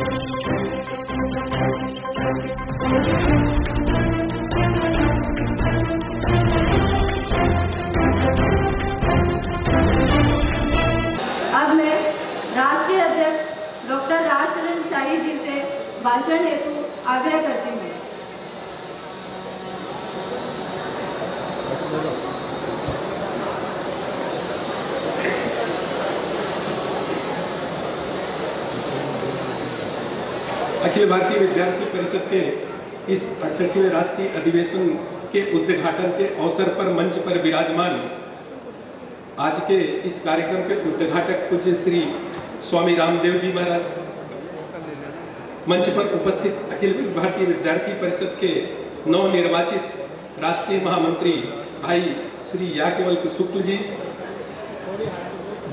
अब मैं राष्ट्रीय अध्यक्ष डॉक्टर राजशरण शाही जी से भाषण हेतु आग्रह करती हूँ। अखिल भारतीय विद्यार्थी परिषद के इस 68वें राष्ट्रीय अधिवेशन के उद्घाटन के अवसर पर मंच पर विराजमान आज के इस कार्यक्रम के उद्घाटक पूज्य श्री स्वामी रामदेव जी महाराज, मंच पर उपस्थित अखिल भारतीय विद्यार्थी परिषद के नवनिर्वाचित राष्ट्रीय महामंत्री भाई श्री याज्ञवल्क्य शुक्ल जी,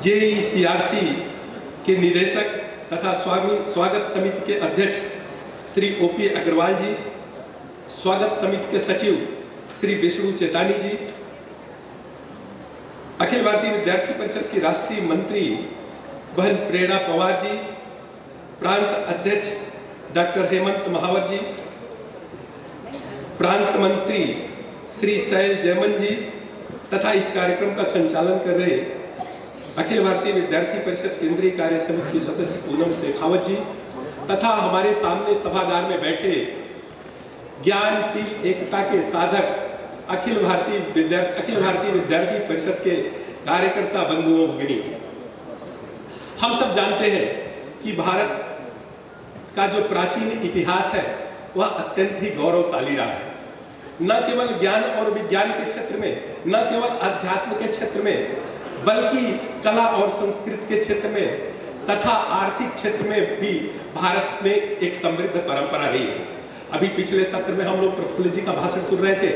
JECRC के निदेशक तथा स्वागत समिति के अध्यक्ष श्री OP अग्रवाल जी, स्वागत समिति के सचिव श्री विष्णु चेतानी जी, अखिल भारतीय विद्यार्थी परिषद की राष्ट्रीय मंत्री बहन प्रेरणा पवार जी, प्रांत अध्यक्ष डॉक्टर हेमंत महावर जी, प्रांत मंत्री श्री शैल जयमन जी तथा इस कार्यक्रम का संचालन कर रहे अखिल भारतीय विद्यार्थी परिषद केंद्रीय कार्य समिति की सदस्य पूनम शेखावत जी तथा हमारे सामने सभागार में बैठे ज्ञानशील एकता के साधक अखिल भारतीय विद्यार्थी परिषद के कार्यकर्ता बंधुओं भगिनी, हम सब जानते हैं कि भारत का जो प्राचीन इतिहास है वह अत्यंत ही गौरवशाली रहा है। न केवल ज्ञान और विज्ञान के क्षेत्र में, न केवल अध्यात्म के क्षेत्र में, बल्कि कला और संस्कृति के क्षेत्र में तथा आर्थिक क्षेत्र में भी भारत में एक समृद्ध परंपरा रही है। अभी पिछले सत्र में हम लोग प्रफुल्ल जी का भाषण सुन रहे थे,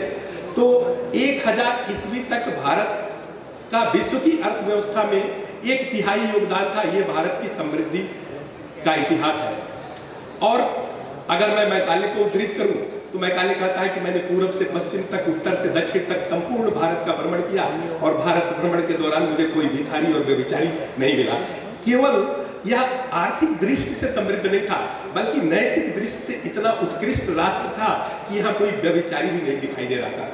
तो 1000 ईस्वी तक भारत का विश्व की अर्थव्यवस्था में 1/3 योगदान था। ये भारत की समृद्धि का इतिहास है। और अगर मैं मैकाले को उद्धृत करूं तो मैकाले कहता है कि मैंने पूर्व से पश्चिम तक, उत्तर से दक्षिण तक संपूर्ण भारत का भ्रमण किया और भारत भ्रमण के दौरान मुझे कोई भिखारी और व्यभिचारी नहीं मिला। केवल यह आर्थिक दृष्टि से समृद्ध नहीं था, बल्कि नैतिक दृष्टि से इतना उत्कृष्ट राष्ट्र था कि यहाँ कोई व्यभिचारी भी नहीं दिखाई दे रहा था।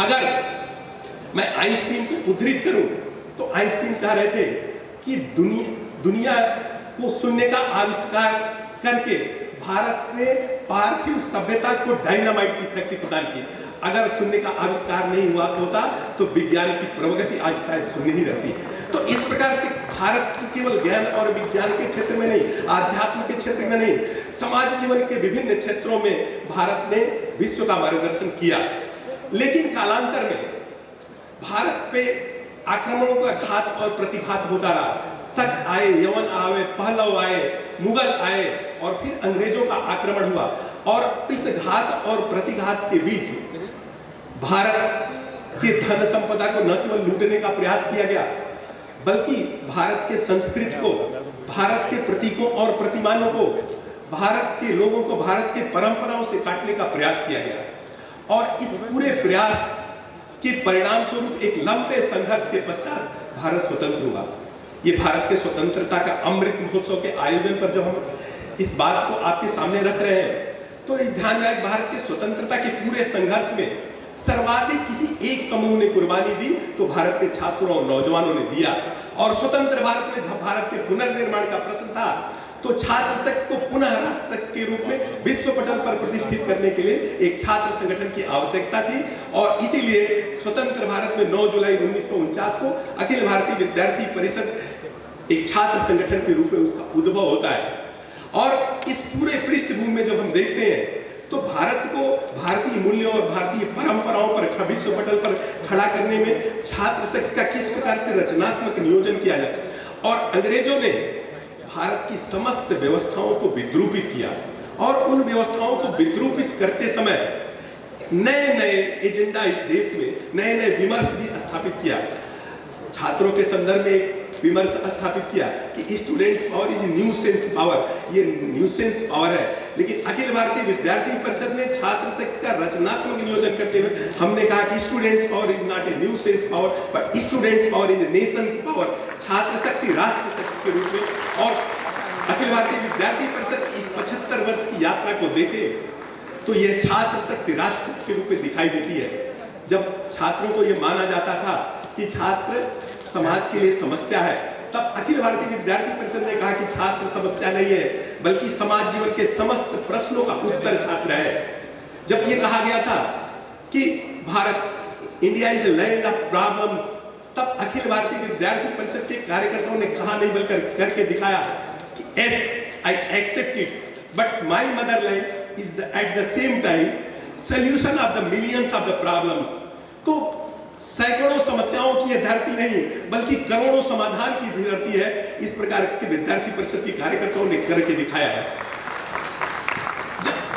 अगर मैं आइंस्टीन को उद्धृत करूं तो आइंस्टीन कह रहे थे कि दुनिया को शून्य का आविष्कार करके भारत ने पार्थिव सभ्यता को डायनामाइट की शक्ति प्रदान की। अगर शून्य का आविष्कार नहीं हुआ होता तो विज्ञान की प्रगति आज शायद शून्य ही रहती। तो इस प्रकार से भारत केवल ज्ञान और विज्ञान के क्षेत्र में नहीं, आध्यात्म के क्षेत्र में नहीं, समाज जीवन के विभिन्न क्षेत्रों में भारत ने विश्व का मार्गदर्शन किया। लेकिन कालांतर में भारत पे आक्रमणों का घात और प्रतिघात होता रहा। शक आए, यवन आए, पहलव आए, मुगल आए और फिर अंग्रेजों का आक्रमण हुआ। और इस घात और प्रतिघात के बीच भारत के धन संपदा को न केवल लूटने का प्रयास किया गया, बल्कि भारत के संस्कृति को, भारत के प्रतीकों और प्रतिमानों को, भारत के लोगों को, भारत के परंपराओं से काटने का प्रयास किया गया। और इस पूरे प्रयास के परिणाम स्वरूप एक लंबे संघर्ष के पश्चात भारत स्वतंत्र हुआ। ये भारत के स्वतंत्रता का अमृत महोत्सव के आयोजन पर जब हम इस बात को आपके सामने रख रहे हैं तो ध्यान रहे, भारत की स्वतंत्रता के पूरे संघर्ष में सर्वाधिक किसी एक समूह ने कुर्बानी दी तो भारत के छात्रों और नौजवानों ने दिया। और स्वतंत्र भारत में जब भारत के पुनर्निर्माण का प्रश्न था तो छात्र शक्ति को पुनः राष्ट्र शक्ति के रूप में विश्व पटल पर प्रतिष्ठित करने के लिए एक छात्र संगठन की आवश्यकता थी। और इसीलिए स्वतंत्र भारत में 9 जुलाई 1949 को अखिल भारतीय विद्यार्थी परिषद एक छात्र संगठन के रूप में उसका उद्भव होता है। और इस पूरे पृष्ठभूमि में जब हम देखते हैं तो भारत को भारतीय मूल्यों और भारतीय परंपराओं पर विश्व पटल पर खड़ा करने में छात्र शक्ति का किस प्रकार से रचनात्मक नियोजन किया जाए। और अंग्रेजों ने भारत की समस्त व्यवस्थाओं को विद्रूपित किया और उन व्यवस्थाओं को विद्रूपित करते समय नए नए एजेंडा इस देश में, नए नए विमर्श भी स्थापित किया। छात्रों के संदर्भ में विमर्श स्थापित किया कि students power is new sense power, ये न्यू सेंस पावर है। लेकिन अखिल भारतीय विद्यार्थी परिषद ने छात्र शक्ति का रचनात्मक नियोजन करते हुए हमने कहा कि students power is not a new sense power but students power is a Nations power. छात्र शक्ति राष्ट्र शक्ति के रूप में और अखिल भारतीय विद्यार्थी परिषद की इस 75 वर्ष की यात्रा को देखें तो यह छात्र शक्ति राष्ट्र शक्ति के रूप में दिखाई देती है। जब छात्रों को यह माना जाता था कि छात्र समाज के लिए समस्या है, तब अखिल भारतीय विद्यार्थी परिषद ने कहा कि छात्र समस्या नहीं है, बल्कि समाज जीवन के समस्त प्रश्नों का उत्तर छात्र है। जब यह कहा गया था कि Bharat, India is a land of problems, तब अखिल भारतीय विद्यार्थी परिषद के कार्यकर्ताओं ने कहा नहीं बल्कि करके दिखाया कि yes, I accept it, but my motherland is at the same time solution of the millions of the problems। तो सैकड़ों समस्याओं की यह धरती नहीं बल्कि करोड़ों समाधान की धरती है। इस प्रकार के विद्यार्थी परिषद के कार्यकर्ताओं ने करके दिखाया है।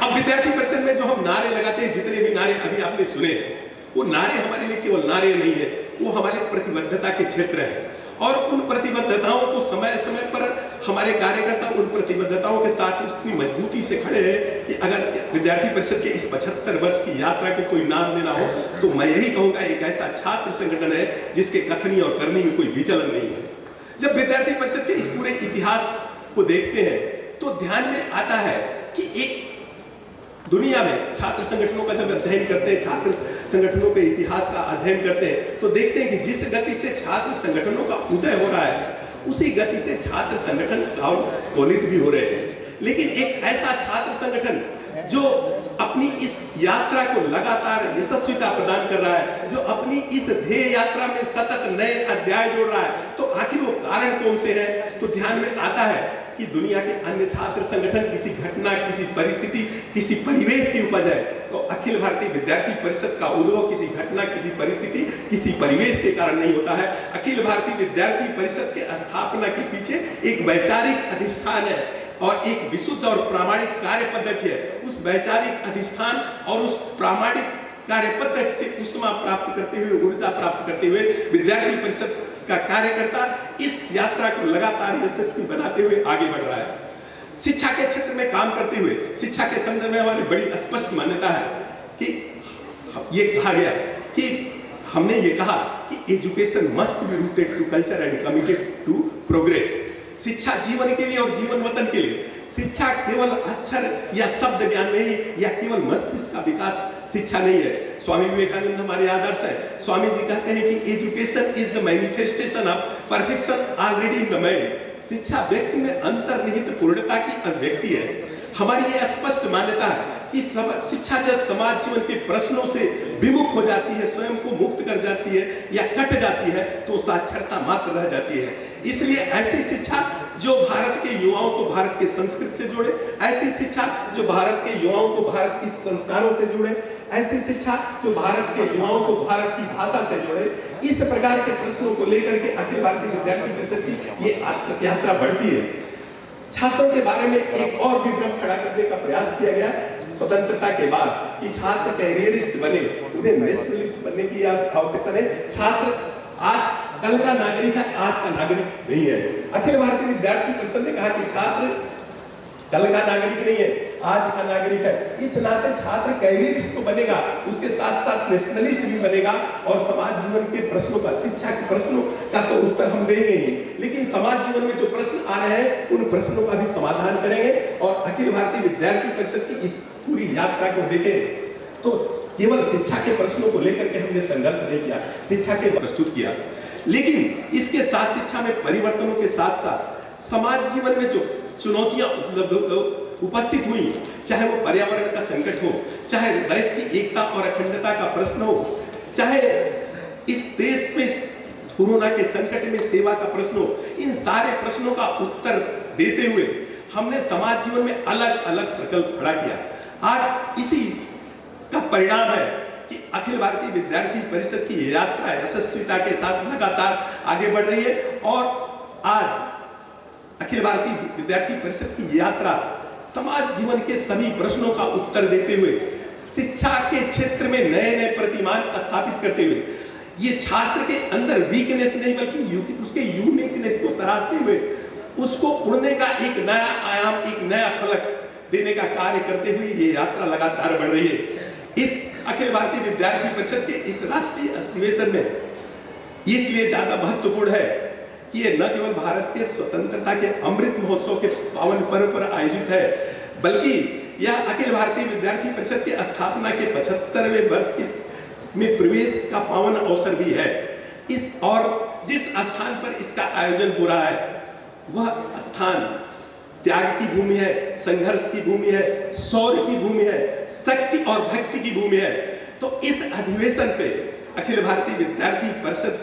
अब विद्यार्थी परिषद में जो हम नारे लगाते हैं, जितने भी नारे अभी आपने सुने हैं, वो नारे हमारे लिए केवल नारे नहीं है, वो हमारे प्रतिबद्धता के क्षेत्र है। और उन प्रतिबद्धताओं को समय समय पर हमारे कार्यकर्ता उन प्रतिबद्धताओं के साथ उतनी मजबूती से खड़े हैं कि अगर विद्यार्थी परिषद के इस 75 वर्ष की यात्रा को कोई नाम देना हो तो मैं यही कहूंगा, एक ऐसा छात्र संगठन है जिसके कथनी और करनी में कोई विचलन नहीं है। जब विद्यार्थी परिषद के इस पूरे इतिहास को देखते हैं तो ध्यान में आता है कि एक दुनिया में छात्र संगठनों का जब अध्ययन करते हैं, छात्र संगठनों के इतिहास का अध्ययन करते हैं, तो देखते हैं कि जिस गति से छात्र संगठनों का उदय हो रहा है उसी गति से छात्र संगठन अवलित भी हो रहे हैं। लेकिन एक ऐसा छात्र संगठन जो अपनी इस यात्रा को लगातार यशस्विता प्रदान कर रहा है, जो अपनी इस ध्येय यात्रा में सतत नए अध्याय जोड़ रहा है, तो आखिर वो कारण कौन से है? तो ध्यान में आता है कि दुनिया के अन्य छात्र संगठन किसी घटना, किसी परिस्थिति, किसी परिवेश की उपज है, तो अखिल भारतीय विद्यार्थी परिषद का उद्भव किसी घटना, किसी परिस्थिति, किसी परिवेश के कारण नहीं होता है। अखिल भारतीय विद्यार्थी परिषद के स्थापना के पीछे एक वैचारिक अधिष्ठान है और एक विशुद्ध और प्रामाणिक कार्य पद्धति है। उस वैचारिक अधिष्ठान और उस प्रामाणिक कार्य पद्धति से उष्मा प्राप्त करते हुए, ऊर्जा प्राप्त करते हुए विद्यार्थी परिषद का कार्यकर्ता इस यात्रा को लगातार यशस्वी बनाते हुए आगे बढ़ रहा है। शिक्षा के क्षेत्र में काम करते हुए, शिक्षा के संदर्भ में हमारी बड़ी स्पष्ट मान्यता है कि ये कहा गया कि हमने ये कहा कि education must be rooted to culture and committed to progress. शिक्षा जीवन के लिए और जीवन वतन के लिए। शिक्षा केवल अक्षर या शब्द ज्ञान नहीं, या केवल मस्तिष्क का विकास शिक्षा नहीं है। स्वामी विवेकानंद हमारे आदर्श है। स्वामी जी कहते हैं कि education is the manifestation of perfection already in the man. शिक्षा व्यक्ति में अंतर्निहित पूर्णता की अभिव्यक्ति है। हमारी यह स्पष्ट मान्यता है कि शिक्षा जब समाज जीवन के प्रश्नों से विमुख हो जाती है, स्वयं को मुक्त कर जाती है या कट जाती है, तो साक्षरता मात्र रह जाती है। इसलिए ऐसी शिक्षा जो भारत के युवाओं को भारत के संस्कृति से जोड़े, ऐसी शिक्षा जो भारत के युवाओं को भारत की संस्कारों से जोड़े, ऐसी शिक्षा जो भारत के युवाओं को भारत की भाषा से जोड़े, इस प्रकार के प्रश्नों को लेकर के अखिल भारतीय विद्यार्थी परिषद की ये यात्रा बढ़ती है। छात्रों के बारे में एक और विभ्रम खड़ा करने का प्रयास किया गया स्वतंत्रता के बाद कि छात्र कैरियरिस्ट बने, उन्हें नेशनलिस्ट बनने की आवश्यकता नहीं। छात्र आज कल का नागरिक है, आज का नागरिक नहीं है। अखिल भारतीय विद्यार्थी परिषद ने कहा कि छात्र कल का नागरिक नहीं है, आज का नागरिक है। इस नाते छात्र कैरियरिस्ट तो बनेगा, उसके साथ साथ नेशनलिस्ट भी बनेगा और समाज जीवन के प्रश्नों का, शिक्षा के प्रश्नों का तो उत्तर हम देंगे ही, लेकिन समाज जीवन में जो प्रश्न आ रहे हैं उन प्रश्नों का भी समाधान करेंगे। और अखिल भारतीय विद्यार्थी परिषद की इस पूरी यात्रा को देखें तो केवल शिक्षा के प्रश्नों को लेकर के हमने संघर्ष नहीं किया, शिक्षा के प्रस्तुत किया, लेकिन इसके साथ शिक्षा में परिवर्तनों के साथ साथ समाज जीवन में जो चुनौतियां उपस्थित हुई, चाहे वो पर्यावरण का संकट हो, चाहे देश की एकता और अखंडता का प्रश्न हो, चाहे इस देश में कोरोना के संकट में सेवा का प्रश्न हो, इन सारे प्रश्नों का उत्तर देते हुए हमने समाज जीवन में अलग अलग प्रकल्प खड़ा किया। आज इसी का परिणाम है कि अखिल भारतीय विद्यार्थी परिषद की यात्रा यशस्विता के साथ लगातार आगे बढ़ रही है। और आज अखिल भारतीय विद्यार्थी परिषद की यात्रा समाज जीवन के सभी प्रश्नों का उत्तर देते हुए, शिक्षा के क्षेत्र में नए नए प्रतिमान स्थापित करते हुए, ये छात्र के अंदर वीकनेस नहीं बल्कि उसके यूनिकनेस को तराशते हुए उसको उड़ने का एक नया आयाम, एक नया फलक देने का कार्य करते हुए ये यात्रा लगातार बढ़ रही है। इस अखिल भारतीय विद्यार्थी परिषद के इस राष्ट्रीय अधिवेशन में इसलिए ज्यादा महत्वपूर्ण है कि ये न केवल भारत के स्वतंत्रता के अमृत महोत्सव के पावन पर्व पर आयोजित है, बल्कि यह अखिल भारतीय विद्यार्थी परिषद की स्थापना के 75वें वर्ष में प्रवेश का पावन अवसर भी है। जिस स्थान पर इसका आयोजन हो रहा है वह स्थान त्याग की भूमि है, संघर्ष की भूमि है, शौर्य की भूमि है, शक्ति और भक्ति की भूमि है। तो इस अधिवेशन पे अखिल भारतीय विद्यार्थी परिषद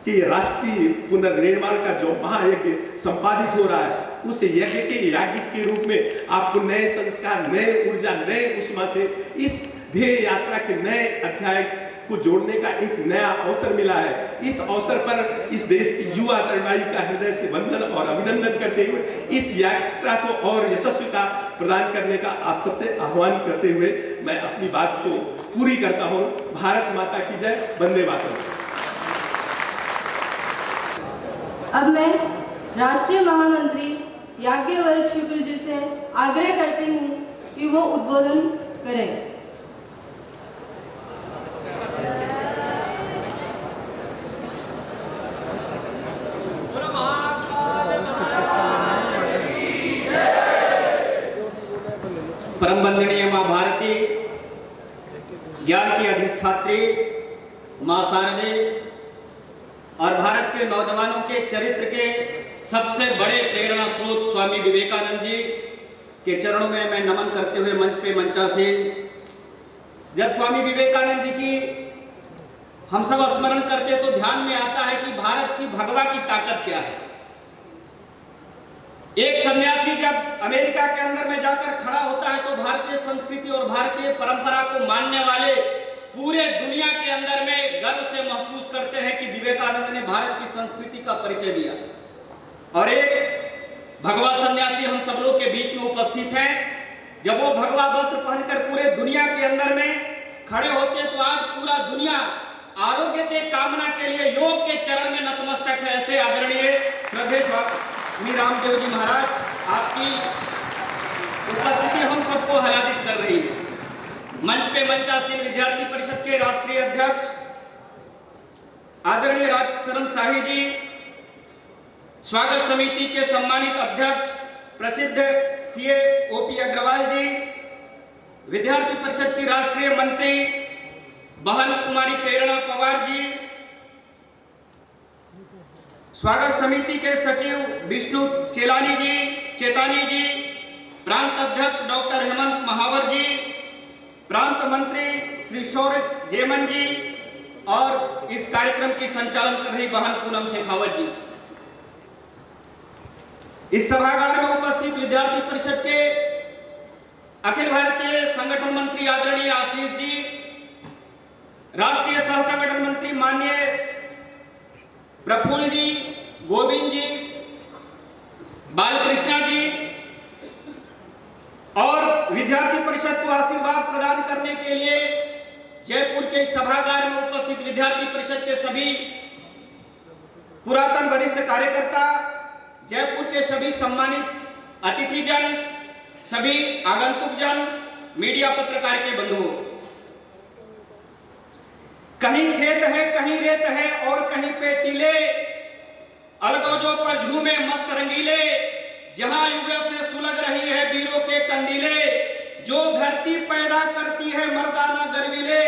के राष्ट्रीय पुनर्निर्माण का जो महायज्ञ संपादित हो रहा है, उस यज्ञ के याज्ञिक के रूप में आपको नए संस्कार, नए ऊर्जा, नए उष्मा से इस ध्येय यात्रा के नए अध्याय को जोड़ने का एक नया अवसर मिला है। इस अवसर पर इस देश की युवा तरुणाई का हृदय से वंदन और अभिनंदन करते हुए इस यात्रा को और यशस्विता प्रदान करने का आप सबसे आह्वान करते हुए मैं अपनी बात को पूरी करता हूं। भारत माता की जय, वंदे मातरम। अब मैं राष्ट्रीय महामंत्री याज्ञवल्क्य शुक्ल जी से आग्रह करती हूँ कि वो उद्बोधन करें। परम वंदनीय मां भारती, ज्ञान की अधिष्ठात्री मां शारदे और भारत के नौजवानों के चरित्र के सबसे बड़े प्रेरणा स्रोत स्वामी विवेकानंद जी के चरणों में मैं नमन करते हुए मंच पे मंचासीन। जब स्वामी विवेकानंद जी की हम सब स्मरण करते तो ध्यान में आता है कि भारत की भगवा की ताकत क्या है। एक सन्यासी जब अमेरिका के अंदर में जाकर खड़ा होता है तो भारतीय संस्कृति और भारतीय परंपरा को मानने वाले पूरे दुनिया के अंदर में गर्व से महसूस करते हैं कि विवेकानंद ने भारत की संस्कृति का परिचय दिया। और एक भगवा सन्यासी हम सब लोग के बीच में उपस्थित हैं। जब वो भगवा वस्त्र पहनकर पूरे दुनिया के अंदर में खड़े होते हैं तो आज पूरा दुनिया आरोग्य के कामना के लिए योग के चरण में नतमस्तक है। ऐसे आदरणीय श्रद्धेय स्वामी रामदेव जी महाराज, आपकी उपस्थिति हम सबको आह्लादित कर रही है। मंच पे मंचासीन विद्यार्थी परिषद के राष्ट्रीय अध्यक्ष आदरणीय राजशरण शाही जी, स्वागत समिति के सम्मानित अध्यक्ष प्रसिद्ध सीए ओपी अग्रवाल जी, विद्यार्थी परिषद की राष्ट्रीय मंत्री बहन कुमारी प्रेरणा पवार जी, स्वागत समिति के सचिव विष्णु चेतानी जी, प्रांत अध्यक्ष डॉक्टर हेमंत महावर जी, प्रांत मंत्री श्री शौर्य जेमन जी और इस कार्यक्रम की संचालन कर रही बहन पूनम शेखावत जी। इस सभागार में उपस्थित विद्यार्थी परिषद के अखिल भारतीय संगठन मंत्री आदरणीय आशीष जी, राष्ट्रीय सह संगठन मंत्री माननीय प्रफुल्ल जी, गोविंद जी, बालकृष्णा जी और विद्यार्थी परिषद को आशीर्वाद प्रदान करने के लिए जयपुर के सभागार में उपस्थित विद्यार्थी परिषद के सभी पुरातन वरिष्ठ कार्यकर्ता, जयपुर के सभी सम्मानित अतिथिजन, सभी आगंतुकजन, मीडिया पत्रकार के बंधुओं, कहीं खेत है कहीं रेत है और कहीं पे टीले, अलगोजों पर झूमे मस्त रंगीले, जहां युगों से सुलग रही है वीरों के कंदीले, जो धरती पैदा करती है मर्दाना गर्विले,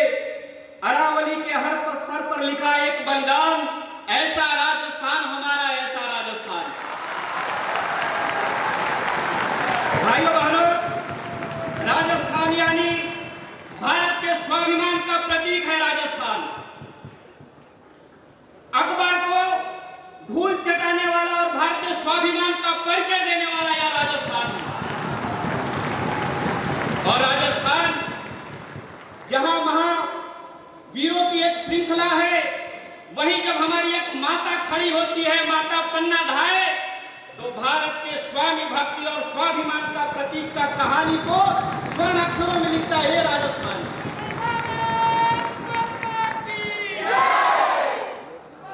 अरावली के हर पत्थर पर लिखा एक बलिदान, ऐसा राजस्थान हमारा, ऐसा राजस्थान। भाइयों बहनों, राजस्थान यानी भारत के स्वाभिमान का प्रतीक है राजस्थान। अकबर को धूल चटाने वाला और भारतीय स्वाभिमान का परिचय देने वाला यह राजस्थान है। और राजस्थान जहां महावीरों की एक श्रृंखला है, वहीं जब हमारी एक माता खड़ी होती है, माता पन्ना धाए, तो भारत के स्वामी भक्ति और स्वाभिमान का प्रतीक का कहानी को स्वर्ण अक्षरों में लिखता है राजस्थान।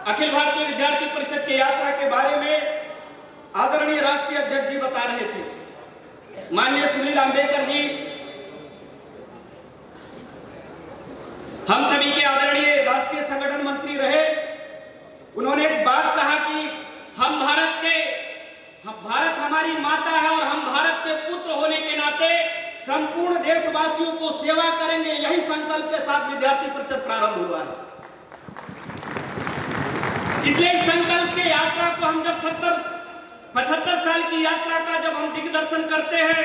अखिल भारतीय विद्यार्थी परिषद की यात्रा के बारे में आदरणीय राष्ट्रीय अध्यक्ष जी बता रहे थे। माननीय सुनील अंबेडकर जी, हम सभी के आदरणीय राष्ट्रीय संगठन मंत्री रहे, उन्होंने एक बात कहा कि हमारी माता है और हम भारत के पुत्र होने के नाते संपूर्ण देशवासियों को सेवा करेंगे, यही संकल्प के साथ विद्यार्थी परिषद प्रारंभ हुआ है। इसलिए इस संकल्प के यात्रा को हम जब 75 साल की यात्रा का जब हम दिग्दर्शन करते हैं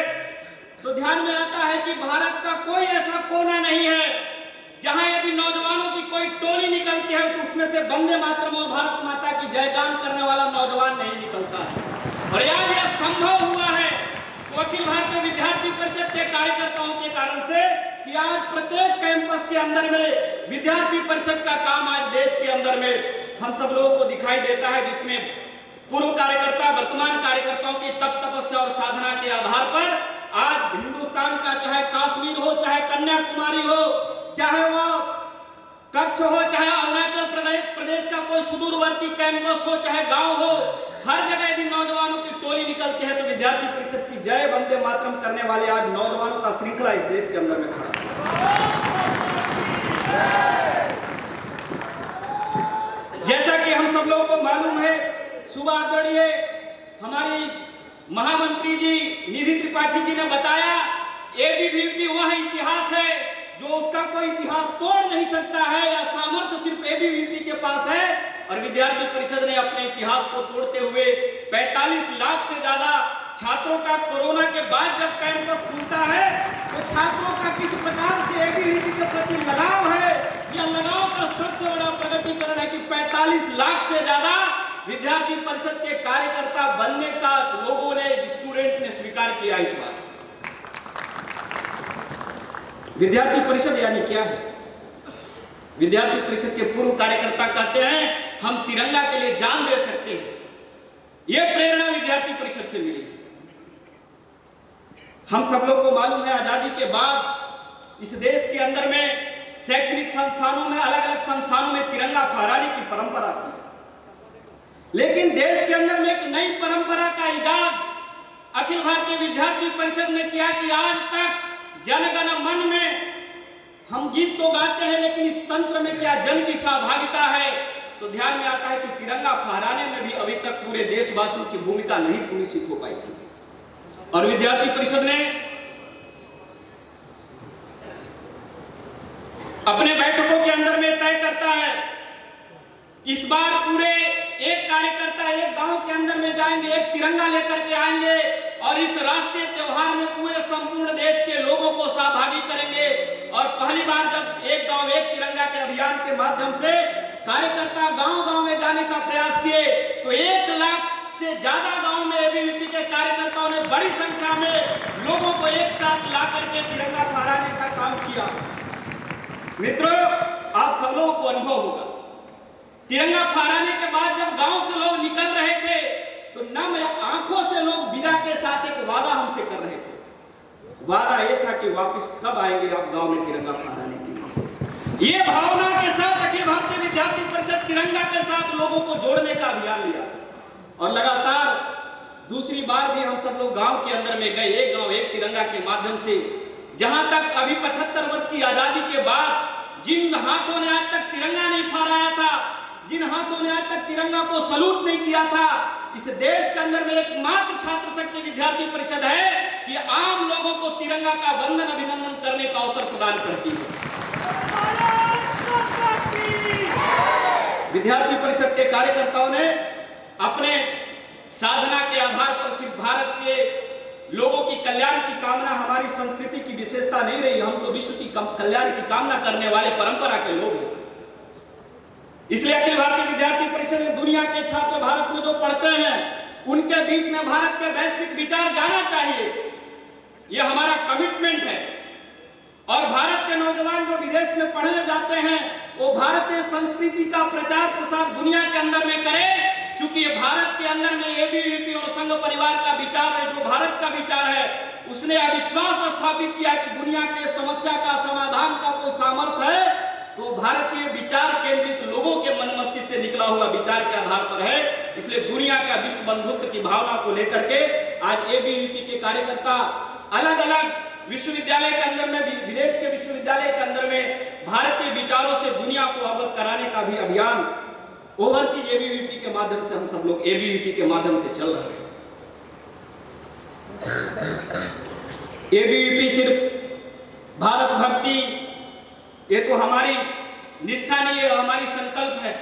तो ध्यान में आता है कि भारत का कोई ऐसा कोना नहीं है जहां यदि नौजवानों की कोई टोली निकलती है तो उसमें से वंदे मातरम और भारत माता की जयगान करने वाला नौजवान नहीं निकलता है। और यह संभव हुआ है तो अखिल भारतीय विद्यार्थी परिषद के कार्यकर्ताओं के कारण से कि आज प्रत्येक कैंपस के अंदर में विद्यार्थी परिषद का काम आज देश के अंदर में हम सब लोगों को दिखाई देता है, जिसमें पूर्व कार्यकर्ता वर्तमान कार्यकर्ताओं की तप तपस्या और साधना के आधार पर आज हिंदुस्तान का चाहे कश्मीर हो, चाहे कन्याकुमारी हो, चाहे वह कच्छ हो, चाहे अरुणाचल प्रदेश का कोई सुदूरवर्ती कैंपस हो, चाहे गांव हो, हर जगह यदि नौजवानों की टोली निकलती है तो विद्यार्थी परिषद की जय वंदे मातरम करने वाले आज नौजवानों का श्रृंखला इस देश के अंदर में खड़ा है। जैसा कि हम सब लोगों को मालूम है, सुबह आदरणीय हमारी महामंत्री जी निधि त्रिपाठी जी ने बताया, एबीवीपी वह इतिहास है जो उसका कोई इतिहास तोड़ नहीं सकता है, या सामर्थ्य सिर्फ एबीवीपी के पास है। और विद्यार्थी परिषद ने अपने इतिहास को तोड़ते हुए 45 लाख से ज्यादा छात्रों का कोरोना के बाद जब कैंपस खुलता है तो छात्रों का किस प्रकार से एबीवीपी के प्रति लगाव है, यह लगाव का सबसे बड़ा प्रकटीकरण है कि 45 लाख से ज्यादा विद्यार्थी परिषद के कार्यकर्ता बनने का लोगों ने, स्टूडेंट ने स्वीकार किया। इस बार विद्यार्थी परिषद यानी क्या है? विद्यार्थी परिषद के पूर्व कार्यकर्ता कहते हैं हम तिरंगा के लिए जान दे सकते हैं। यह प्रेरणा विद्यार्थी परिषद से मिली। हम सब लोग को मालूम है, आजादी के बाद इस देश के अंदर में शैक्षणिक संस्थानों में, अलग अलग संस्थानों में तिरंगा फहराने की परंपरा थी, लेकिन देश के अंदर में एक नई परंपरा का इजाद अखिल भारतीय विद्यार्थी परिषद ने किया कि आज तक जनगण मन में हम गीत तो गाते हैं, लेकिन इस तंत्र में क्या जन की सहभागिता है? तो ध्यान में आता है कि तिरंगा फहराने में भी अभी तक पूरे देशवासियों की भूमिका नहीं सुनिश्चित हो पाई थी। और विद्यार्थी परिषद ने अपने बैठकों के अंदर में तय करता है, इस बार पूरे एक कार्यकर्ता एक गांव के अंदर में जाएंगे, एक तिरंगा लेकर के आएंगे और इस राष्ट्रीय त्योहार में पूरे संपूर्ण देश के लोगों को सहभागी करेंगे। और पहली बार जब एक गांव एक तिरंगा के अभियान के माध्यम से कार्यकर्ता गांव-गांव में जाने का प्रयास किए तो 1 लाख से ज्यादा गांव में एबीवीपी के कार्यकर्ताओं ने बड़ी संख्या में लोगों को एक साथ ला करके तिरंगा फहराने का काम किया। मित्रों, आप सब लोगों को अनुभव होगा, तिरंगा फहराने के बाद जब गांव से लोग निकल रहे थे तो नम आंखों से लोग विदा के साथ एक वादा हमसे कर रहे थे। वादा यह था कि वापस कब आएंगे आप गांव में तिरंगा फहराने के लिए। ये भावना के साथ अखिल भारतीय विद्यार्थी परिषद तिरंगा के साथ लोगों को जोड़ने का अभियान लिया और लगातार दूसरी बार भी हम सब लोग गांव के अंदर में गए, एक गांव एक तिरंगा के माध्यम से, जहां तक अभी 75 वर्ष की आजादी के बाद जिन हाथों ने आज तक तिरंगा नहीं फहराया था, जिन हाथों ने आज तक तिरंगा को सलूट नहीं किया था, इस देश के अंदर में एकमात्र छात्र शक्ति विद्यार्थी परिषद है कि आम लोगों को तिरंगा का वंदन अभिनंदन करने का अवसर प्रदान करती है। विद्यार्थी परिषद के कार्यकर्ताओं ने अपने साधना के आधार पर सिर्फ भारत के लोगों की कल्याण की कामना हमारी संस्कृति की विशेषता नहीं रही, हम तो विश्व की कल्याण की कामना करने वाले परंपरा के लोग हैं। इसलिए अखिल भारतीय विद्यार्थी परिषद ने दुनिया के छात्र भारत में जो पढ़ते हैं उनके बीच में भारत के वैश्विक विचार जाना चाहिए, यह हमारा कमिटमेंट है। और भारत के नौजवान जो विदेश में पढ़ने जाते हैं वो भारतीय संस्कृति का प्रचार प्रसार दुनिया के अंदर में करें, क्योंकि ये भारत के अंदर में एबीवीपी और संघ परिवार का विचार है, जो भारत का विचार है, उसने अविश्वास स्थापित किया कि दुनिया के समस्या का समाधान का कोई सामर्थ्य है तो भारतीय विचार केंद्रित लोगों के मन मस्तिष्क से निकला हुआ विचार के आधार पर है। इसलिए दुनिया का विश्व बंधुत्व की भावना को लेकर के आज एबीवीपी के कार्यकर्ता अलग अलग विश्वविद्यालय के अंदर में, विदेश के विश्वविद्यालय के अंदर में भारतीय विचारों से दुनिया को अवगत कराने का भी अभियान ओवरसीज एबीवीपी के माध्यम से हम सब लोग एबीवीपी के माध्यम से चल रहे हैं। एबीवीपी सिर्फ भारत भक्ति, ये तो हमारी निष्ठा नहीं है, हमारी संकल्प है।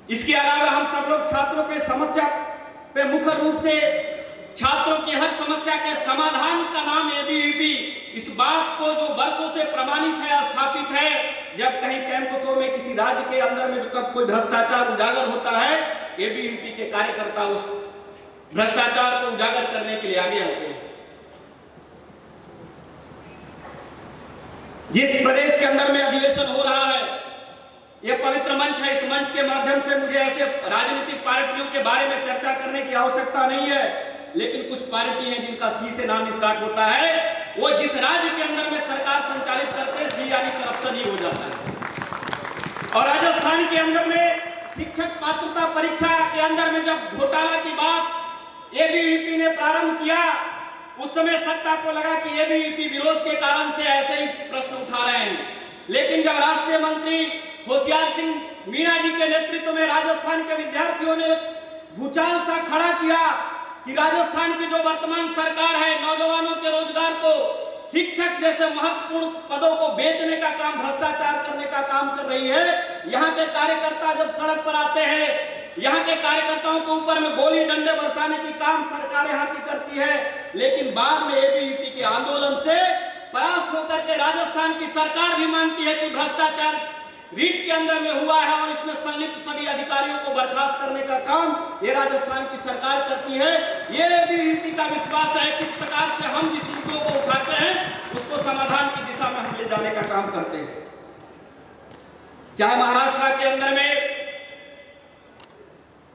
इसके अलावा हम सब लोग छात्रों के समस्या पे मुख्य रूप से छात्रों की हर समस्या के समाधान का नाम एबीवीपी, इस बात को जो वर्षों से प्रमाणित है, स्थापित है, जब कहीं कैंपसों में किसी राज्य के अंदर में कब कोई भ्रष्टाचार उजागर होता है, एबीवीपी के कार्यकर्ता उस भ्रष्टाचार को उजागर करने के लिए आगे आते हैं। जिस प्रदेश के अंदर में अधिवेशन हो रहा है, यह पवित्र मंच है। इस मंच के माध्यम से मुझे ऐसे राजनीतिक पार्टियों के बारे में चर्चा करने की आवश्यकता नहीं है, लेकिन कुछ पार्टी हैं जिनका सी से नाम स्टार्ट होता है, वो जिस राज्य के अंदर में सरकार संचालित करते हैं, सी यानी करप्शन ही हो जाता है। और राजस्थान के अंदर में शिक्षक पात्रता परीक्षा के अंदर में जब घोटाला की बात एबीवीपी ने प्रारंभ किया, उस समय सत्ता को लगा कि एबीवीपी विरोध के कारण से ऐसे ही प्रश्न उठा रहे हैं। लेकिन जब राष्ट्रीय मंत्री होशियार सिंह मीणा जी के नेतृत्व में राजस्थान के विद्यार्थियों ने भूचाल सा खड़ा किया कि राजस्थान की जो वर्तमान सरकार है, नौजवानों के रोजगार को, शिक्षक जैसे महत्वपूर्ण पदों को बेचने का काम, भ्रष्टाचार करने का काम कर रही है। यहाँ के कार्यकर्ता जब सड़क पर आते हैं, यहाँ के कार्यकर्ताओं के ऊपर में गोली डंडे बरसाने की काम सरकार यहाँ की करती है। लेकिन बाद में एबीवीपी के आंदोलन से परास्त होकर के राजस्थान की सरकार भी मानती है कि भ्रष्टाचार रीट के अंदर में हुआ है और इसमें संलिप्त सभी अधिकारियों को बर्खास्त करने का काम ये राजस्थान की सरकार करती है। ये एबीवीपी का विश्वास है किस प्रकार से हम जिस मुद्दों को उठाते हैं उसको समाधान की दिशा में हम ले जाने का काम करते हैं। चाहे महाराष्ट्र के अंदर में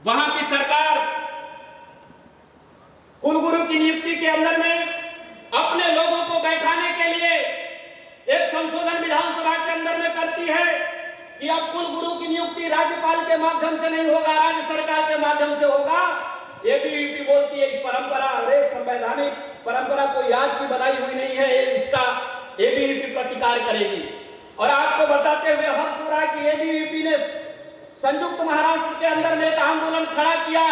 वहां की सरकार कुलगुरु की नियुक्ति के अंदर में अपने लोगों को बैठाने के लिए एक संशोधन विधानसभा के अंदर में करती है कि अब कुलगुरु की नियुक्ति राज्यपाल के माध्यम से नहीं होगा, राज्य सरकार के माध्यम से होगा। एबीवीपी बोलती है इस परंपरा, अरे संवैधानिक परंपरा को याद की बनाई हुई नहीं है, इसका एबीवीपी प्रतिकार करेगी। और आपको बताते हुए हर्ष हो रहा है कि एबीवीपी ने संयुक्त महाराष्ट्र के अंदर में एक आंदोलन खड़ा किया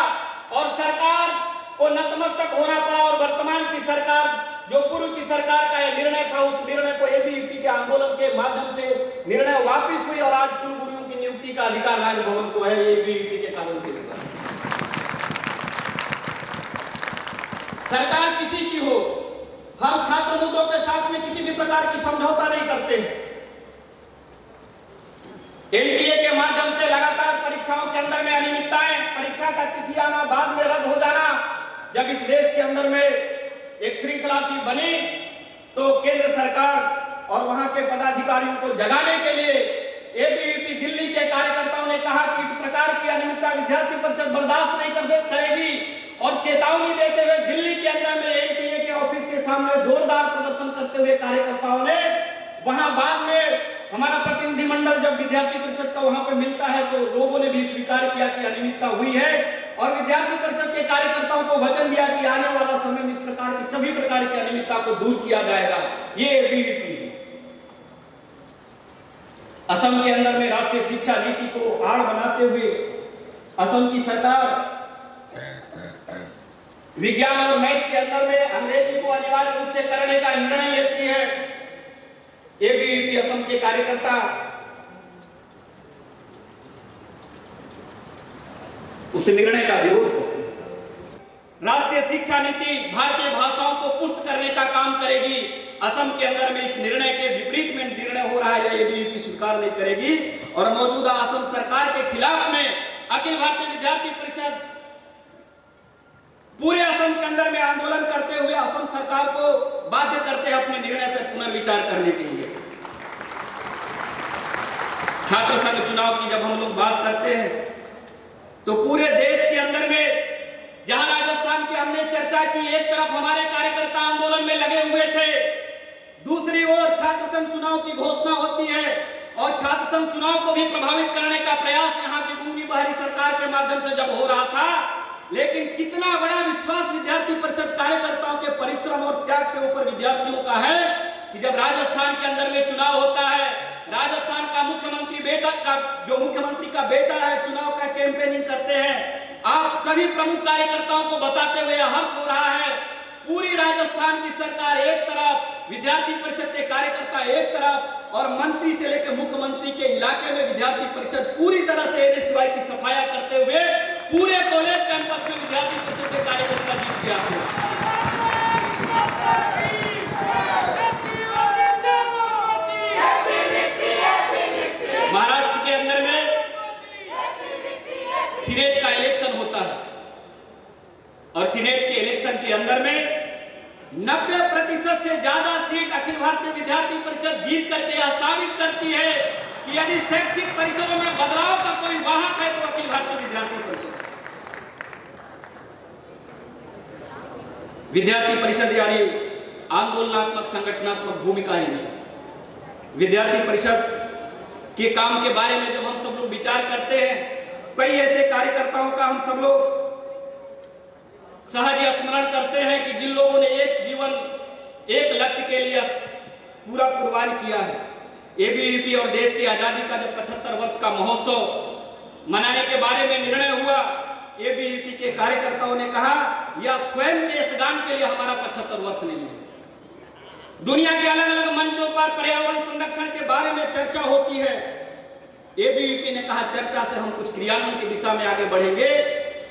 और सरकार को नतमस्तक होना पड़ा। और वर्तमान की सरकार, जो पूर्व की सरकार का यह निर्णय था, उस निर्णय को एबीवीपी के आंदोलन के माध्यम से निर्णय वापस हुई और आज कुलगुरुओं की नियुक्ति का अधिकार राजभवन को है, एबीवीपी के कारण से मिला। सरकार किसी की हो, हम छात्र मुद्दों के साथ में किसी भी प्रकार की समझौता नहीं करते। एनटीए के माध्यम से लगातार परीक्षाओं के अंदर में अनियमितताएं, परीक्षा का तिथि आना, बाद में रद्द हो जाना, जब इस देश के अंदर में एक श्रृंखला सी बनी तो केंद्र सरकार और वहां के पदाधिकारियों को जगाने के लिए एबीवीपी दिल्ली के कार्यकर्ताओं ने कहा कि इस प्रकार की अनियमितता विद्यार्थी परिषद बर्दाश्त नहीं करेगी और चेतावनी देते हुए दिल्ली के अंदर में एनटीए के ऑफिस के सामने जोरदार प्रदर्शन करते हुए कार्यकर्ताओं ने वहां बाद में हमारा प्रतिनिधिमंडल जब विद्यार्थी परिषद का वहां पे मिलता है तो लोगों ने भी स्वीकार किया कि अनियमितता हुई है और विद्यार्थी परिषद के कार्यकर्ताओं को वचन दिया कि आने वाला समय में इस प्रकार की सभी प्रकार की अनियमितता को दूर किया जाएगा। ये एबीवीपी असम के अंदर में राष्ट्रीय शिक्षा नीति को आड़ बनाते हुए असम की सरकार विज्ञान और मैथ के अंदर में अंग्रेजी को अनिवार्य रूप से करने का निर्णय लेती है। एबीवीपी असम के कार्यकर्ता उस निर्णय का विरोध करते हैं। राष्ट्रीय शिक्षा नीति भारतीय भाषाओं को पुष्ट करने का काम करेगी। असम के अंदर में इस निर्णय के विपरीत में निर्णय हो रहा है, एबीवीपी स्वीकार नहीं करेगी और मौजूदा असम सरकार के खिलाफ में अखिल भारतीय विद्यार्थी परिषद पूरे असम के अंदर में आंदोलन करते हुए असम सरकार को बाध्य करते हैं अपने निर्णय पर पुनर्विचार करने के लिए। छात्र संघ चुनाव की जब हम लोग बात करते हैं तो पूरे देश के अंदर में जहां राजस्थान की हमने चर्चा की, एक तरफ हमारे कार्यकर्ता आंदोलन में लगे हुए थे, दूसरी ओर छात्र संघ चुनाव की घोषणा होती है और छात्र संघ चुनाव को भी प्रभावित करने का प्रयास यहाँ की गूंगी बहरी सरकार के माध्यम से जब हो रहा था, लेकिन कितना बड़ा विश्वास विद्यार्थी परिषद कार्यकर्ताओं के परिश्रम और त्याग के ऊपर विद्यार्थियों का है कि जब राजस्थान के अंदर में चुनाव होता है, राजस्थान का मुख्यमंत्री का बेटा है, चुनाव का कैंपेनिंग करते हैं। आप सभी प्रमुख कार्यकर्ताओं को बताते हुए हर्ष हो रहा है पूरी राजस्थान की सरकार एक तरफ, विद्यार्थी परिषद के कार्यकर्ता एक तरफ और मंत्री से लेकर मुख्यमंत्री के इलाके में विद्यार्थी परिषद पूरी तरह से NSY की सफाया करते हुए पूरे कॉलेज कैंपस में विद्यार्थी परिषद के कार्यकर्ता जीत के आते हैं। महाराष्ट्र के अंदर में सीनेट का इलेक्शन होता है और सीनेट के इलेक्शन के अंदर में 90% से ज्यादा सीट अखिल भारतीय विद्यार्थी परिषद जीत करके यह साबित करती है कि यदि शैक्षिक परिसरों में बदलाव का कोई वाहक है तो अखिल भारतीय विद्यार्थी परिषद। विद्यार्थी परिषद यानी आंदोलनात्मक संगठनात्मक भूमिका ही नहीं। विद्यार्थी परिषद के काम के बारे में जब हम सब लोग विचार करते हैं, कई ऐसे कार्यकर्ताओं का हम सब लोग सहज स्मरण करते हैं कि जिन लोगों ने एक जीवन एक लक्ष्य के लिए पूरा कुर्बान किया है। एबीवीपी और देश की आजादी का जब 75 वर्ष का महोत्सव मनाने के बारे में निर्णय हुआ, एबीवीपी के कार्यकर्ताओं ने कहा यह स्वयं के इस गान के लिए हमारा 75 वर्ष नहीं है। दुनिया के अलग अलग मंचों पर पर्यावरण संरक्षण के बारे में चर्चा होती है। एबीवीपी ने कहा चर्चा से हम कुछ क्रियान्वयन की दिशा में आगे बढ़ेंगे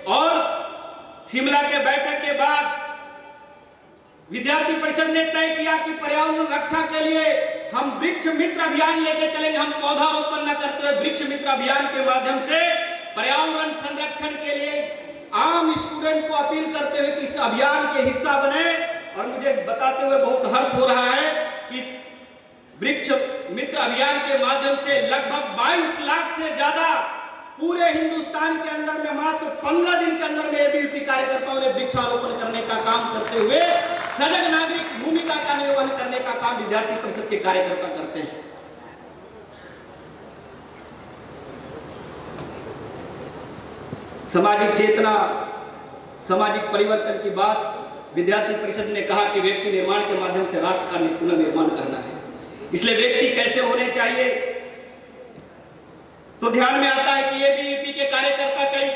और शिमला के बैठक के बाद विद्यार्थी परिषद ने तय किया कि पर्यावरण रक्षा के लिए हम वृक्ष मित्र अभियान लेके चलेंगे। हम पौधारोपण न करते हुए वृक्ष मित्र अभियान के माध्यम से पर्यावरण संरक्षण के लिए आम स्टूडेंट को अपील करते हुए कि इस अभियान के हिस्सा बने। और मुझे बताते हुए बहुत हर्ष हो रहा है कि वृक्ष मित्र अभियान के माध्यम से लगभग 22 लाख से ज्यादा पूरे हिंदुस्तान के अंदर में मात्र 15 दिन के अंदर में एबीवीपी कार्यकर्ताओं ने वृक्षारोपण करने का काम करते हुए सजग नागरिक भूमिका का निर्वहन करने का काम विद्यार्थी परिषद के कार्यकर्ता करते हैं। सामाजिक चेतना, सामाजिक परिवर्तन की बात विद्यार्थी परिषद ने कहा कि व्यक्ति निर्माण के माध्यम से राष्ट्र का पुनर्निर्माण करना है। इसलिए व्यक्ति कैसे होने चाहिए तो ध्यान में आता है कि एबीवीपी के कार्यकर्ता कई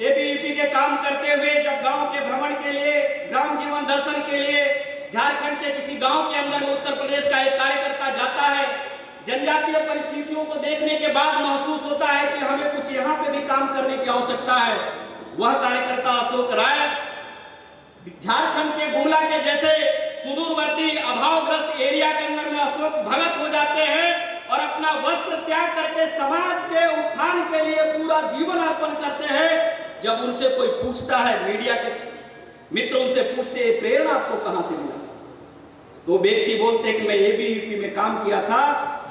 एबीवीपी के काम करते हुए जब गांव के भ्रमण के लिए, ग्राम जीवन दर्शन के लिए झारखंड के किसी गांव के अंदर में उत्तर प्रदेश का एक कार्यकर्ता जाता है, जनजातीय परिस्थितियों को देखने के बाद महसूस होता है कि हमें कुछ यहाँ पे भी काम करने की आवश्यकता है। वह कार्यकर्ता अशोक राय झारखंड के गुमला के जैसे सुदूरवर्ती अभावग्रस्त एरिया के अंदर में अशोक भगत हो जाते हैं और अपना वस्त्र त्याग करके समाज के उत्थान के लिए पूरा जीवन अर्पण करते हैं। जब उनसे कोई पूछता है, मीडिया के मित्र उनसे पूछते हैं प्रेरणा आपको कहां से मिला, तो व्यक्ति बोलते हैं कि मैं एबीवीपी में काम किया था।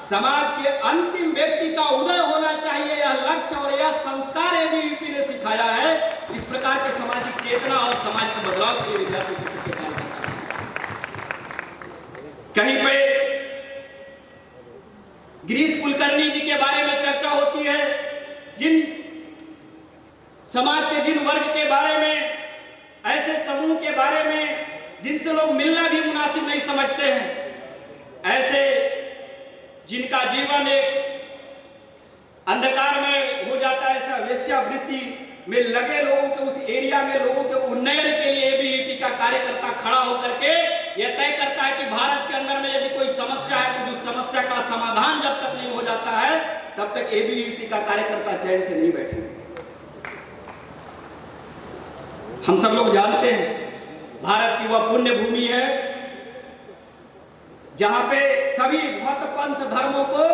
समाज के अंतिम व्यक्ति का उदय होना चाहिए, यह लक्ष्य और यह संस्कार एबीवीपी ने सिखाया है। इस प्रकार के सामाजिक चेतना और समाज के बदलाव के लिए विद्यार्थी परिषद के कार्य करता है। कहीं पे गिरीश कुलकर्णी जी के बारे में चर्चा होती है, जिन समाज के जिन वर्ग के बारे में, ऐसे समूह के बारे में जिनसे लोग मिलना भी मुनासिब नहीं समझते हैं, ऐसे जिनका जीवन एक अंधकार में हो जाता है, ऐसा वेश्यावृत्ति में लगे लोगों के उस एरिया में लोगों के उन्नयन के लिए एबीवीपी का कार्यकर्ता खड़ा होकर के यह तय करता है कि भारत के अंदर में यदि कोई समस्या है तो उस समस्या का समाधान जब तक नहीं हो जाता है तब तक एबीवीपी का कार्यकर्ता चैन से नहीं बैठेगा। हम सब लोग जानते हैं भारत की वह पुण्य भूमि है जहां पे सभी मत पंथ धर्मों को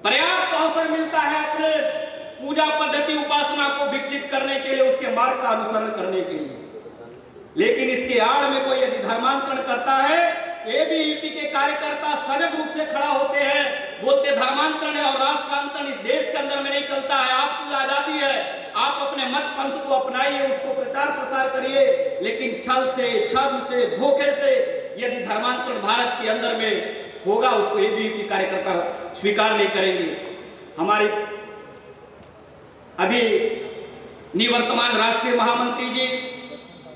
पर्याप्त अवसर मिलता है अपने पूजा पद्धति उपासना को विकसित करने के लिए, उसके मार्ग का अनुसरण करने के लिए। लेकिन इसके आड़ में कोई यदि धर्मांतरण करता है, एबीवीपी के कार्यकर्ता सजग रूप से खड़ा होते हैं, बोलते धर्मांतरण और राष्ट्रांतरण इस देश के अंदर में नहीं चलता है। आपकी आजादी है, आप अपने मत पंथ को अपनाइए, उसको प्रचार प्रसार करिए, लेकिन छल से, छल से, धोखे से यदि धर्मांतरण भारत के अंदर में होगा उसको एबीवीपी कार्यकर्ता स्वीकार नहीं करेंगे। हमारे अभी निवर्तमान राष्ट्रीय महामंत्री जी,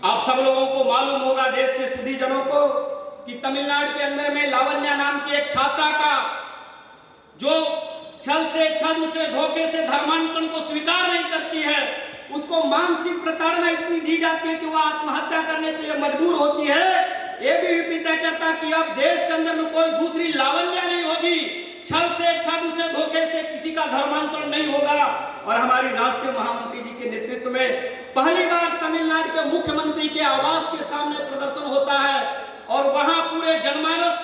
आप सब लोगों को मालूम होगा, देश के सुधीजनों को, कि तमिलनाडु के अंदर में लावण्या नाम की एक छात्रा का जो छल से, छद्म से, धोखे से धर्मांतरण को स्वीकार नहीं करती है, उसको मानसिक प्रताड़ना इतनी दी जाती है कि वह आत्महत्या करने के लिए मजबूर होती है। एबीवीपी तय करता कि अब देश के अंदर में कोई दूसरी लावण्य नहीं होगी, छल से, छल से, धोखे से किसी का धर्मांतरण नहीं होगा। और हमारी राष्ट्रीय महामंत्री जी के नेतृत्व में पहली बार तमिलनाडु के मुख्यमंत्री के आवास के सामने प्रदर्शन होता है और वहां पूरे जनमानस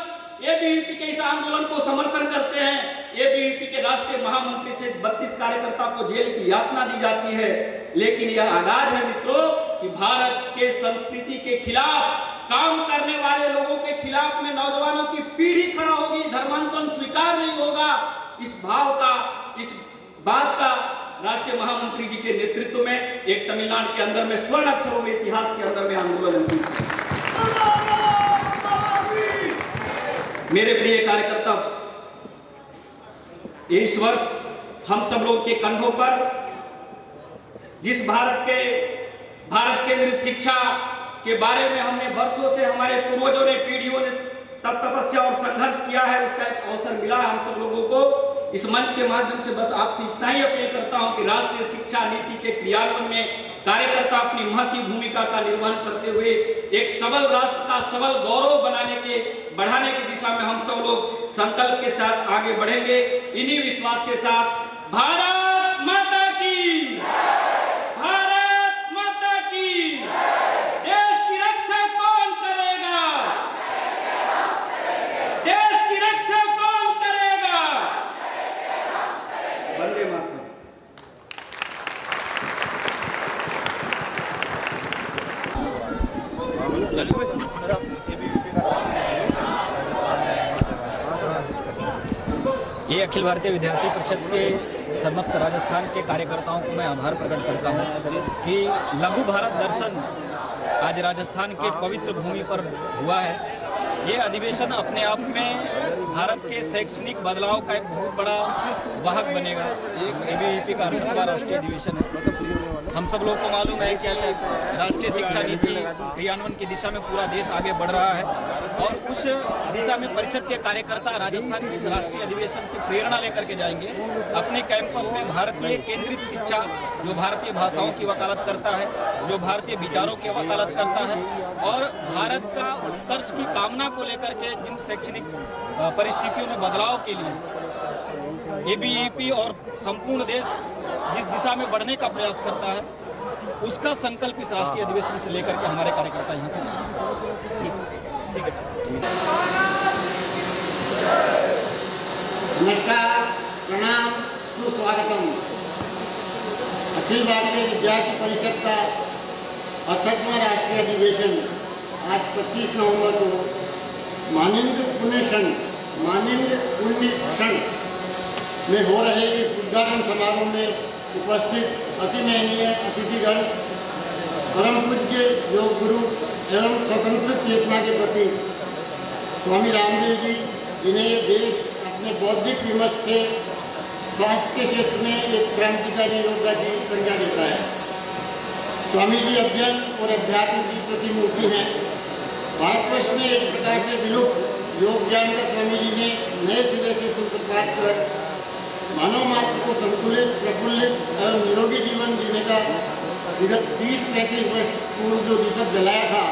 एबीवीपी के इस आंदोलन को समर्थन करते हैं। एबीवीपी के राष्ट्रीय महामंत्री से 32 कार्यकर्ता को जेल की यातना दी जाती है। लेकिन यह आगाज है मित्रों कि भारत के संस्कृति के खिलाफ काम करने वाले लोगों के खिलाफ में नौजवानों की पीढ़ी खड़ा होगी, धर्मांतरण स्वीकार नहीं होगा। इस भाव का, इस बात का राष्ट्रीय महामंत्री जी के नेतृत्व में एक तमिलनाडु के अंदर में स्वर्ण अक्षरों में इतिहास के अंदर में आंदोलन हुआ। मेरे प्रिय कार्यकर्ता, इस वर्ष हम सब लोग के कंधों पर जिस भारत केंद्रित शिक्षा के बारे में हमने वर्षों से हमारे पूर्वजों ने, पीढ़ियों ने तप तपस्या और संघर्ष किया है, उसका एक अवसर मिला है हम सब लोगों को। इस मंच के माध्यम से बस आपसे इतना ही अपील करता हूं कि राष्ट्रीय शिक्षा नीति के क्रियान्वयन में कार्यकर्ता अपनी महती भूमिका का निर्वहन करते हुए एक सबल राष्ट्र का सबल गौरव बढ़ाने की दिशा में हम सब लोग संकल्प के साथ आगे बढ़ेंगे। इन्हीं विश्वास के साथ भारत माता की, भारत माता की। देश की रक्षा कौन करेगा? देश की रक्षा कौन करेगा? वंदे मातरम। ये अखिल भारतीय विद्यार्थी परिषद के समस्त राजस्थान के कार्यकर्ताओं को मैं आभार प्रकट करता हूँ कि लघु भारत दर्शन आज राजस्थान के पवित्र भूमि पर हुआ है। ये अधिवेशन अपने आप में भारत के शैक्षणिक बदलाव का एक बहुत बड़ा वाहक बनेगा। एबीवीपी का 68वां राष्ट्रीय अधिवेशन है। हम सब लोगों को मालूम है कि राष्ट्रीय शिक्षा नीति क्रियान्वयन की दिशा में पूरा देश आगे बढ़ रहा है और उस दिशा में परिषद के कार्यकर्ता राजस्थान के इस राष्ट्रीय अधिवेशन से प्रेरणा लेकर के जाएंगे। अपने कैंपस में भारतीय केंद्रित शिक्षा जो भारतीय भाषाओं की वकालत करता है, जो भारतीय विचारों की वकालत करता है और भारत का उत्कर्ष की कामना को लेकर के जिन शैक्षणिक परिस्थितियों में बदलाव के लिए एबीवीपी और संपूर्ण देश जिस दिशा में बढ़ने का प्रयास करता है, उसका संकल्प इस राष्ट्रीय अधिवेशन से लेकर के हमारे कार्यकर्ता यहाँ से नमस्कार, प्रणाम, सुस्वागतम। अखिल भारतीय विद्यार्थी परिषद का 68वां राष्ट्रीय अधिवेशन आज 25 नवंबर को मानिंद पुण्य क्षण में हो रहे इस उद्घाटन समारोह में उपस्थित अतिमहनीय अतिथिगण, परम पूज्य योग गुरु एवं स्वतंत्र चेतना के प्रति स्वामी रामदेव जी, जिन्हें ये देश अपने बौद्धिक विमर्श से स्वास्थ्य के क्षेत्र में एक क्रांतिकारी योद्धा की संज्ञा देता है। स्वामी जी अध्ययन और अध्यात्म की प्रतिमूर्ति हैं। भारतवर्ष में एक प्रकार से विलुप्त योग ज्ञान का स्वामी जी ने नए सिरे से सूत्रपात कर मानव मात्र को संतुलित, प्रफुल्लित एवं निरोगी जीवन जीने का विगत 30-35 वर्ष पूर्व जो दीपक जलाया था,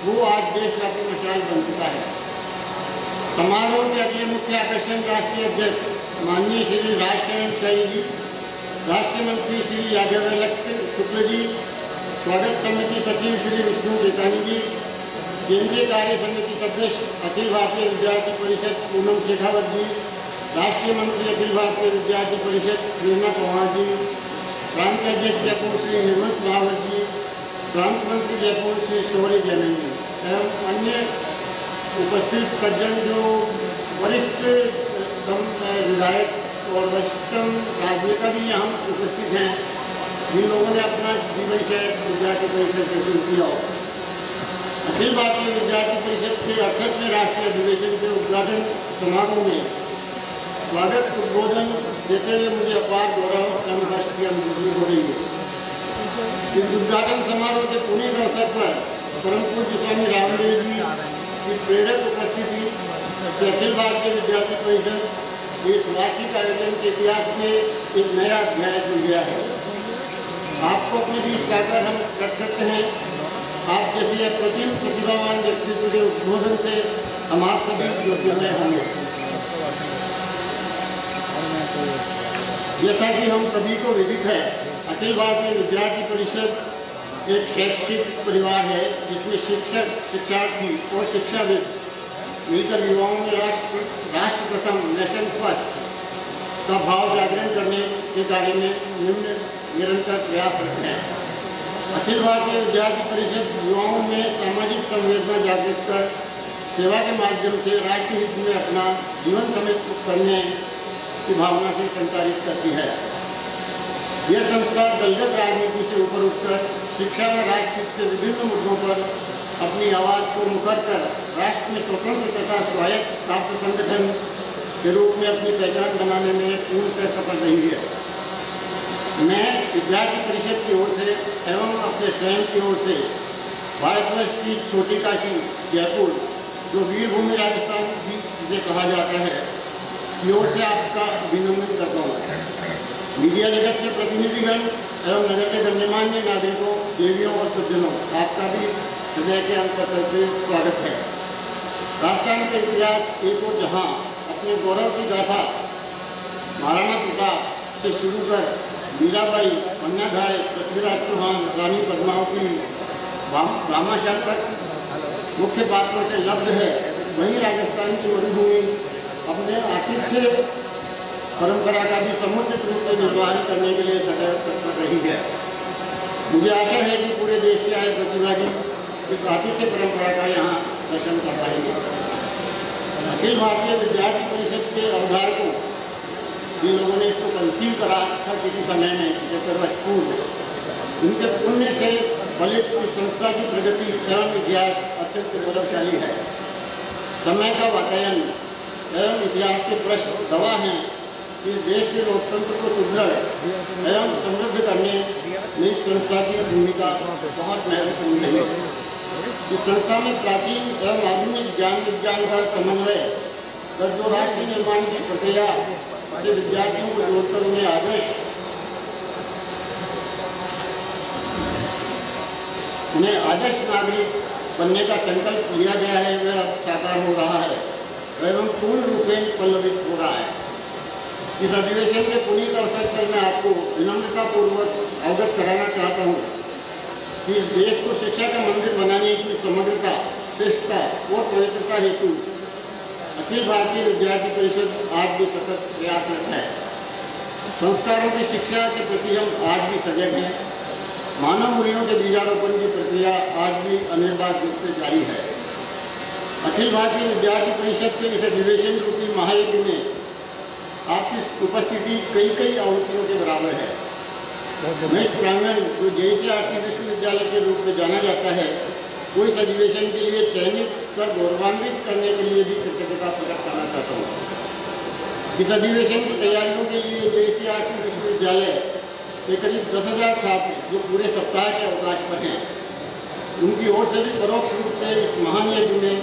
वो आज देशव्यापी मशाल बन चुका है। समारोह के अगले मुख्य आकर्षण राष्ट्रीय अध्यक्ष माननीय श्री राजशरण शाही जी, राष्ट्रीय मंत्री श्री यादव शुक्ल जी, स्वागत समिति सचिव श्री विष्णु केतानी जी, केंद्रीय कार्य समिति सदस्य अखिल भारतीय विद्यार्थी परिषद पूनम शेखावत जी, राष्ट्रीय मंत्री अखिल भारतीय विद्यार्थी परिषद प्रेरणा पवार जी, प्रांत अध्यक्ष जयपुर श्री हेमंत महावर जी, प्रांत मंत्री जयपुर श्री शौर्य जैन जी एवं अन्य उपस्थित सज्जन जो वरिष्ठ विधायक और वरिष्ठ राजनेता भी यहाँ उपस्थित हैं, जिन लोगों ने अपना जीवन शैली विद्यार्थी परिषद से शुरू किया। अखिल भारतीय विद्यार्थी परिषद के 68वें राष्ट्रीय अधिवेशन के उद्घाटन समारोह में स्वागत उद्बोधन देते हुए मुझे अपार गौरव एवं हर्ष की अनुभूति हो रही है। इस उद्घाटन समारोह के पुनीत अवसर पर परम पूज्य स्वामी रामदेव जी की प्रेरक उपस्थिति से अखिल भारतीय विद्यार्थी परिषद इस वार्षिक आयोजन के इतिहास में एक नया अध्याय जुड़ गया है। आपको अपने बीच लाकर हम रख सकते हैं। आप जैसे अप्रतिम प्रतिभावान व्यक्तित्व के उद्बोधन से हम आप सभी ज्योतिर्मय होंगे। जैसा कि हम सभी को विदित है, अखिल भारतीय विद्यार्थी परिषद एक शैक्षिक परिवार है जिसमें शिक्षक, शिक्षार्थी और शिक्षाविद मिलकर युवाओं में राष्ट्र प्रथम, नेशन फर्स्ट का भाव जागरण करने के कार्य में निरंतर प्रयास करते हैं। अखिल भारतीय विद्यार्थी परिषद युवाओं में सामाजिक संवेदना जागृत कर सेवा के माध्यम से राष्ट्र हित में अपना जीवन समर्पित करने की भावना से संचालित करती है। यह संस्था दलगत राजनीति से ऊपर उठकर शिक्षा व राष्ट्र के विभिन्न मुद्दों पर अपनी आवाज़ को मुखर कर राष्ट्र में स्वतंत्र तथा स्वायत्त राष्ट्र संगठन के रूप में अपनी पहचान बनाने में पूर्णतः सफल रही है। मैं विद्यार्थी परिषद की ओर से एवं अपने स्वयं की ओर से भारतवर्ष की छोटी काशी जयपुर, जो वीरभूमि राजस्थान भी जिसे कहा जाता है, की ओर से आपका अभिनंदन करता हूँ। मीडिया जगत के प्रतिनिधिगण एवं नगर के गण्यमान्य नागरिकों, देवियों और सज्जनों, आपका भी हृदय के अंतर से स्वागत है। राजस्थान का इतिहास एक और जहाँ अपने गौरव की गाथा महाराणा प्रताप से शुरू कर मीराबाई, अन्नाधाय, पृथ्वीराज चौहान, रानी पद्मावती, भामाशाह तक मुख्य पात्रों से लब्ध है, वहीं राजस्थान की मरुभूमि अपने आतिथ्य परंपरा का भी समुचित रूप से निर्वहन करने के लिए सदैव तत्पर रही है। मुझे आशा है कि पूरे देश के आए प्रतिभागी इस आतिथ्य परंपरा का यहाँ दर्शन कर पाएंगे। अखिल भारतीय विद्यार्थी परिषद के अवधारकों, जिन लोगों ने इसको कंसीव करा था किसी समय में 75 वर्ष पूर्व, उनके पुण्य से फलित इस संस्था की प्रगति एवं इतिहास अत्यंत गौरवशाली है। समय का वातायन एवं इतिहास के प्रश्न गवाह हैं कि देश के लोकतंत्र को सुदृढ़ एवं समृद्ध करने में इस संस्था की भूमिका बहुत महत्वपूर्ण रही है। इस संस्था में प्राचीन एवं आधुनिक ज्ञान विज्ञान का समन्वय कर जो राष्ट्र निर्माण की प्रक्रिया से विद्यार्थियों को जोड़कर उन्हें आदर्श नागरिक बनने का संकल्प लिया गया है, वह अब साकार हो रहा है एवं पूर्ण रूप में पल्लवित हो रहा है। इस अधिवेशन के पुनीत अवसर पर मैं आपको विनम्रतापूर्वक अवगत कराना चाहता हूँ कि इस देश को शिक्षा का मंदिर बनाने की समग्रता, श्रेष्ठता और पवित्रता हेतु अखिल भारतीय विद्यार्थी परिषद आज भी सतत प्रयासरत है। संस्कारों की शिक्षा के प्रति हम आज भी सजग हैं। मानव मूल्यों के बीजारोपण की प्रक्रिया आज भी अनिर्बाध रूप से जारी है। अखिल भारतीय विद्यार्थी परिषद के इस अधिवेशन रूपी महायज्ञ में आपकी उपस्थिति कई आवृत्तियों के बराबर है। मैं इस प्रांगण जो JCRC विश्वविद्यालय के रूप में जाना जाता है, वो इस अधिवेशन के लिए चयनित कर गौरवान्वित करने के लिए भी कृतज्ञता प्रकट करना चाहता हूँ। इस अधिवेशन की तैयारियों के लिए JCRC विश्वविद्यालय के करीब 10,000 छात्र जो पूरे सप्ताह के अवकाश पर हैं, उनकी ओर से भी परोक्ष रूप से इस महान यज्ञ में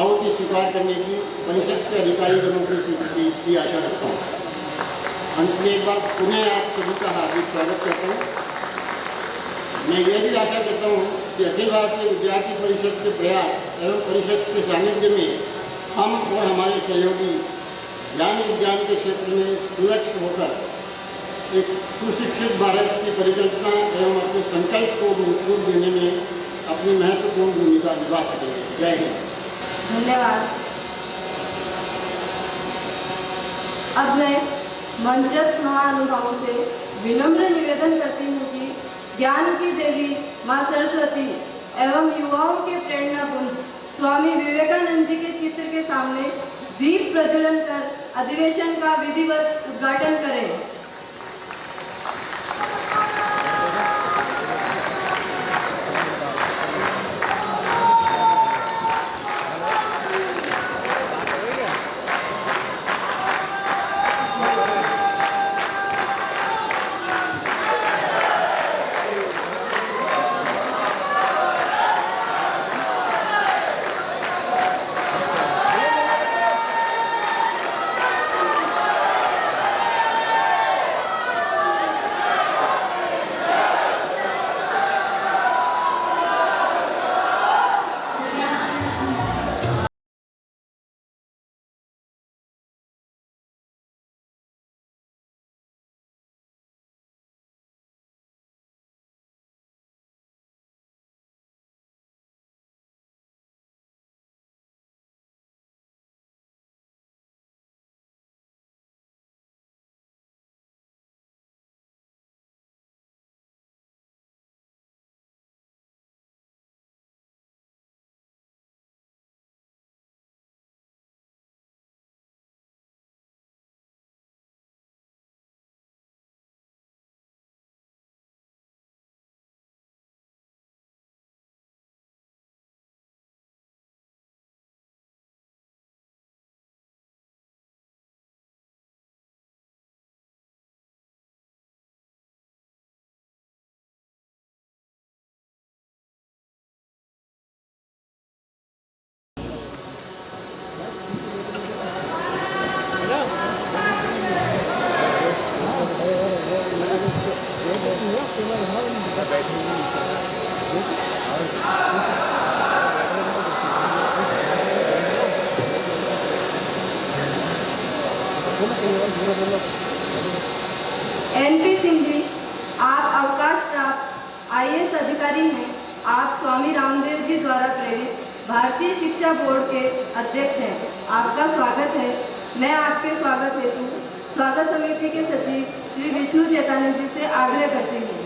आहुति स्वीकार करने की परिषद के अधिकारीगणों की स्वीकृति की आशा रखता हूँ। अंत में एक बार पुनः आप सभी का हार्दिक स्वागत करता हूँ। मैं यह भी आशा करता हूँ कि अखिल भारतीय विद्यार्थी परिषद के प्रयास एवं परिषद के सानिध्य में हम और हमारे सहयोगी ज्ञान विज्ञान के क्षेत्र में सुलक्ष्य होकर एक सुशिक्षित भारत की परिकल्पना एवं अपने संकल्प को रूप देने में अपनी महत्वपूर्ण भूमिका निभा सकेंगे। जय हिंद। धन्यवाद। अब मैं मंचस्थ महानुभावों से विनम्र निवेदन करती हूँ कि ज्ञान की देवी माँ सरस्वती एवं युवाओं के प्रेरणा पुंज स्वामी विवेकानंद जी के चित्र के सामने दीप प्रज्वलन कर अधिवेशन का विधिवत उद्घाटन करें। एनपी सिंह जी, आप अवकाश प्राप्त IAS अधिकारी हैं। आप स्वामी रामदेव जी द्वारा प्रेरित भारतीय शिक्षा बोर्ड के अध्यक्ष हैं। आपका स्वागत है। मैं आपके स्वागत हेतु स्वागत समिति के सचिव श्री विष्णु चैतन्य जी से आग्रह करती हूँ।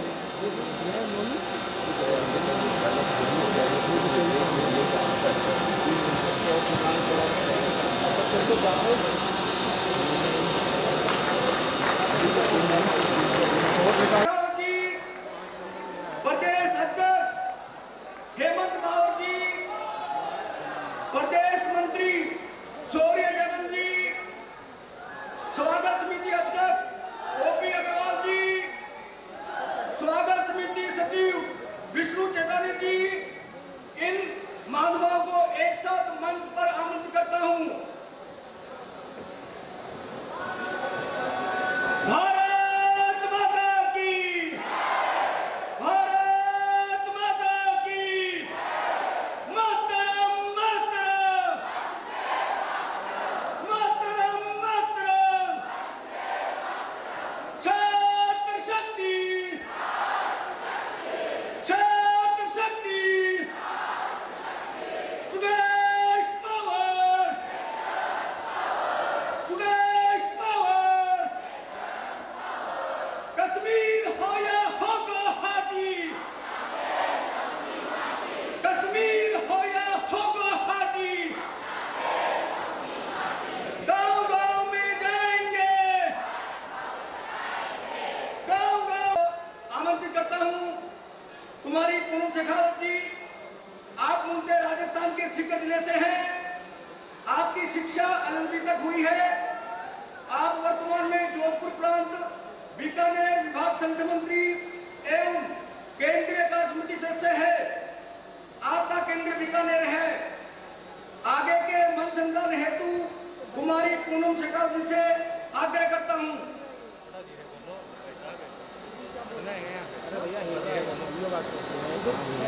प्रदेश अध्यक्ष हेमंत राव जी, प्रदेश मंत्री शौर्य जगन जी, स्वागत समिति अध्यक्ष OP अग्रवाल जी, स्वागत समिति सचिव विष्णु चैतन्य जी, इन महानुभावों को एक साथ मंच पर आमंत्रित करता हूं। भारत माता की, भारत माता की, मातरम मातरम, मातरम मातरम, छात्र शक्ति, छात्र शक्ति, सुदेश पावर, सुदेश पावर, कश्मीर हो या हो गुवाहाटी, कश्मीर हो या हो गुवाहाटी, गांव-गांव में जाएंगे, गांव-गांव आमंत्रित करता हूं। कुमारी पूनम शेखावत जी, आप मूलतः राजस्थान के सीकर जिले से हैं। आपकी शिक्षा LLB तक हुई है। आप वर्तमान में जोधपुर प्रांत बीकानेर विभाग संघ मंत्री एवं केंद्रीय कार्य समिति सदस्य है। आपका केंद्र बीकानेर है। आगे के मन संचालन हेतु कुमारी पूनम शेखावत जी से आग्रह करता हूं।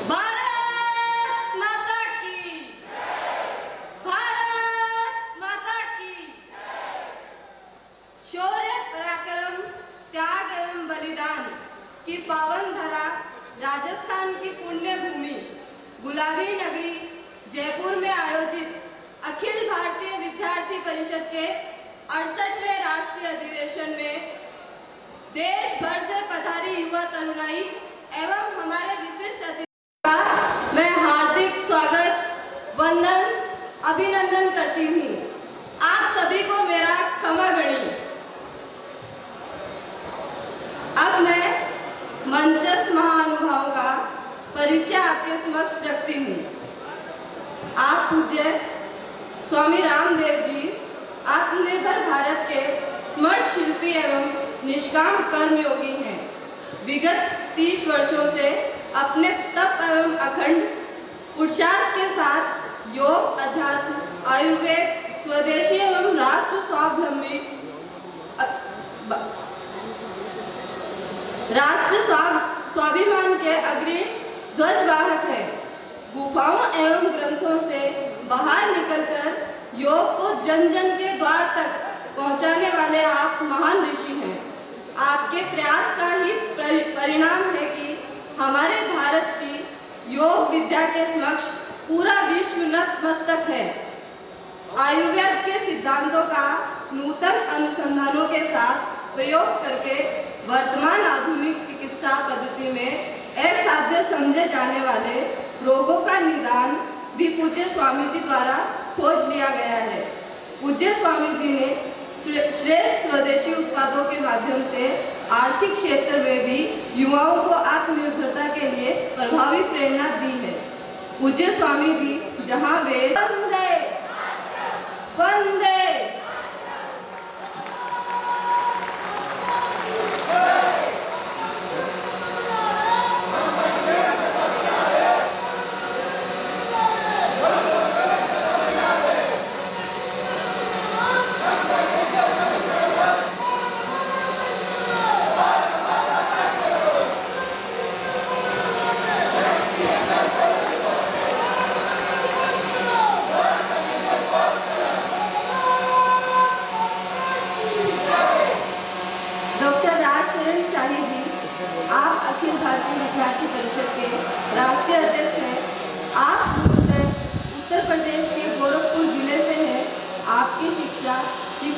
भारत माता की, भारत माता की। शौर्य पराक्रम, त्याग एवं बलिदान की पावन धरा राजस्थान की पुण्य भूमि गुलाबी नगरी जयपुर में आयोजित अखिल भारतीय विद्यार्थी परिषद के 68वें राष्ट्रीय अधिवेशन में देश भर से पधारी युवा तरुणाई एवं हमारे विशिष्ट अतिथि का मैं हार्दिक स्वागत, वंदन, अभिनंदन करती हूँ। आप सभी को मेरा क्षमागणी। अब मैं मंचस्थ महानुभावों का परिचय आपके समक्ष रखती हूँ। आप पूज्य स्वामी रामदेव जी आत्मनिर्भर भारत के स्मृत शिल्पी एवं निष्काम कर्मयोगी हैं। विगत 30 वर्षों से अपने तप एवं अखंड पुरुषार्थ के साथ योग, अध्यात्म, आयुर्वेद, स्वदेशी एवं राष्ट्र स्वावलंबी राष्ट्र स्वाभिमान के अग्रणी ध्वजवाहक है। गुफाओं एवं ग्रंथों से बाहर निकलकर योग को जन जन के द्वार तक पहुंचाने वाले आप महान ऋषि हैं। आपके प्रयास का ही परिणाम है कि हमारे भारत की योग विद्या के समक्ष पूरा विश्व नतमस्तक है। आयुर्वेद के सिद्धांतों का नूतन अनुसंधानों के साथ प्रयोग करके वर्तमान आधुनिक चिकित्सा पद्धति में असाध्य समझे जाने वाले रोगों का निदान भी पूज्य स्वामी जी द्वारा खोज लिया गया है। पूज्य स्वामी जी ने श्रेष्ठ स्वदेशी उत्पादों के माध्यम से आर्थिक क्षेत्र में भी युवाओं को आत्मनिर्भरता के लिए प्रभावी प्रेरणा दी है। पूज्य स्वामी जी जहां वेद वंदे वंदे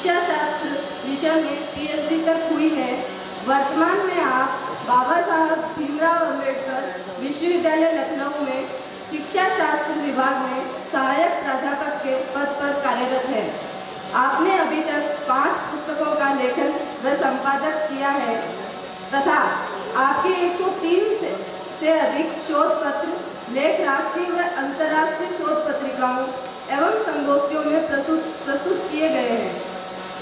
शिक्षा शास्त्र विषय में PhD तक हुई है। वर्तमान में आप बाबा साहब भीमराव अम्बेडकर विश्वविद्यालय लखनऊ में शिक्षा शास्त्र विभाग में सहायक प्राध्यापक के पद पर कार्यरत है। आपने अभी तक 5 पुस्तकों का लेखन व संपादक किया है तथा आपके 103 से अधिक शोध पत्र लेख राष्ट्रीय व अंतर्राष्ट्रीय शोध पत्रिकाओं एवं संगोष्ठियों में प्रस्तुत किए गए हैं।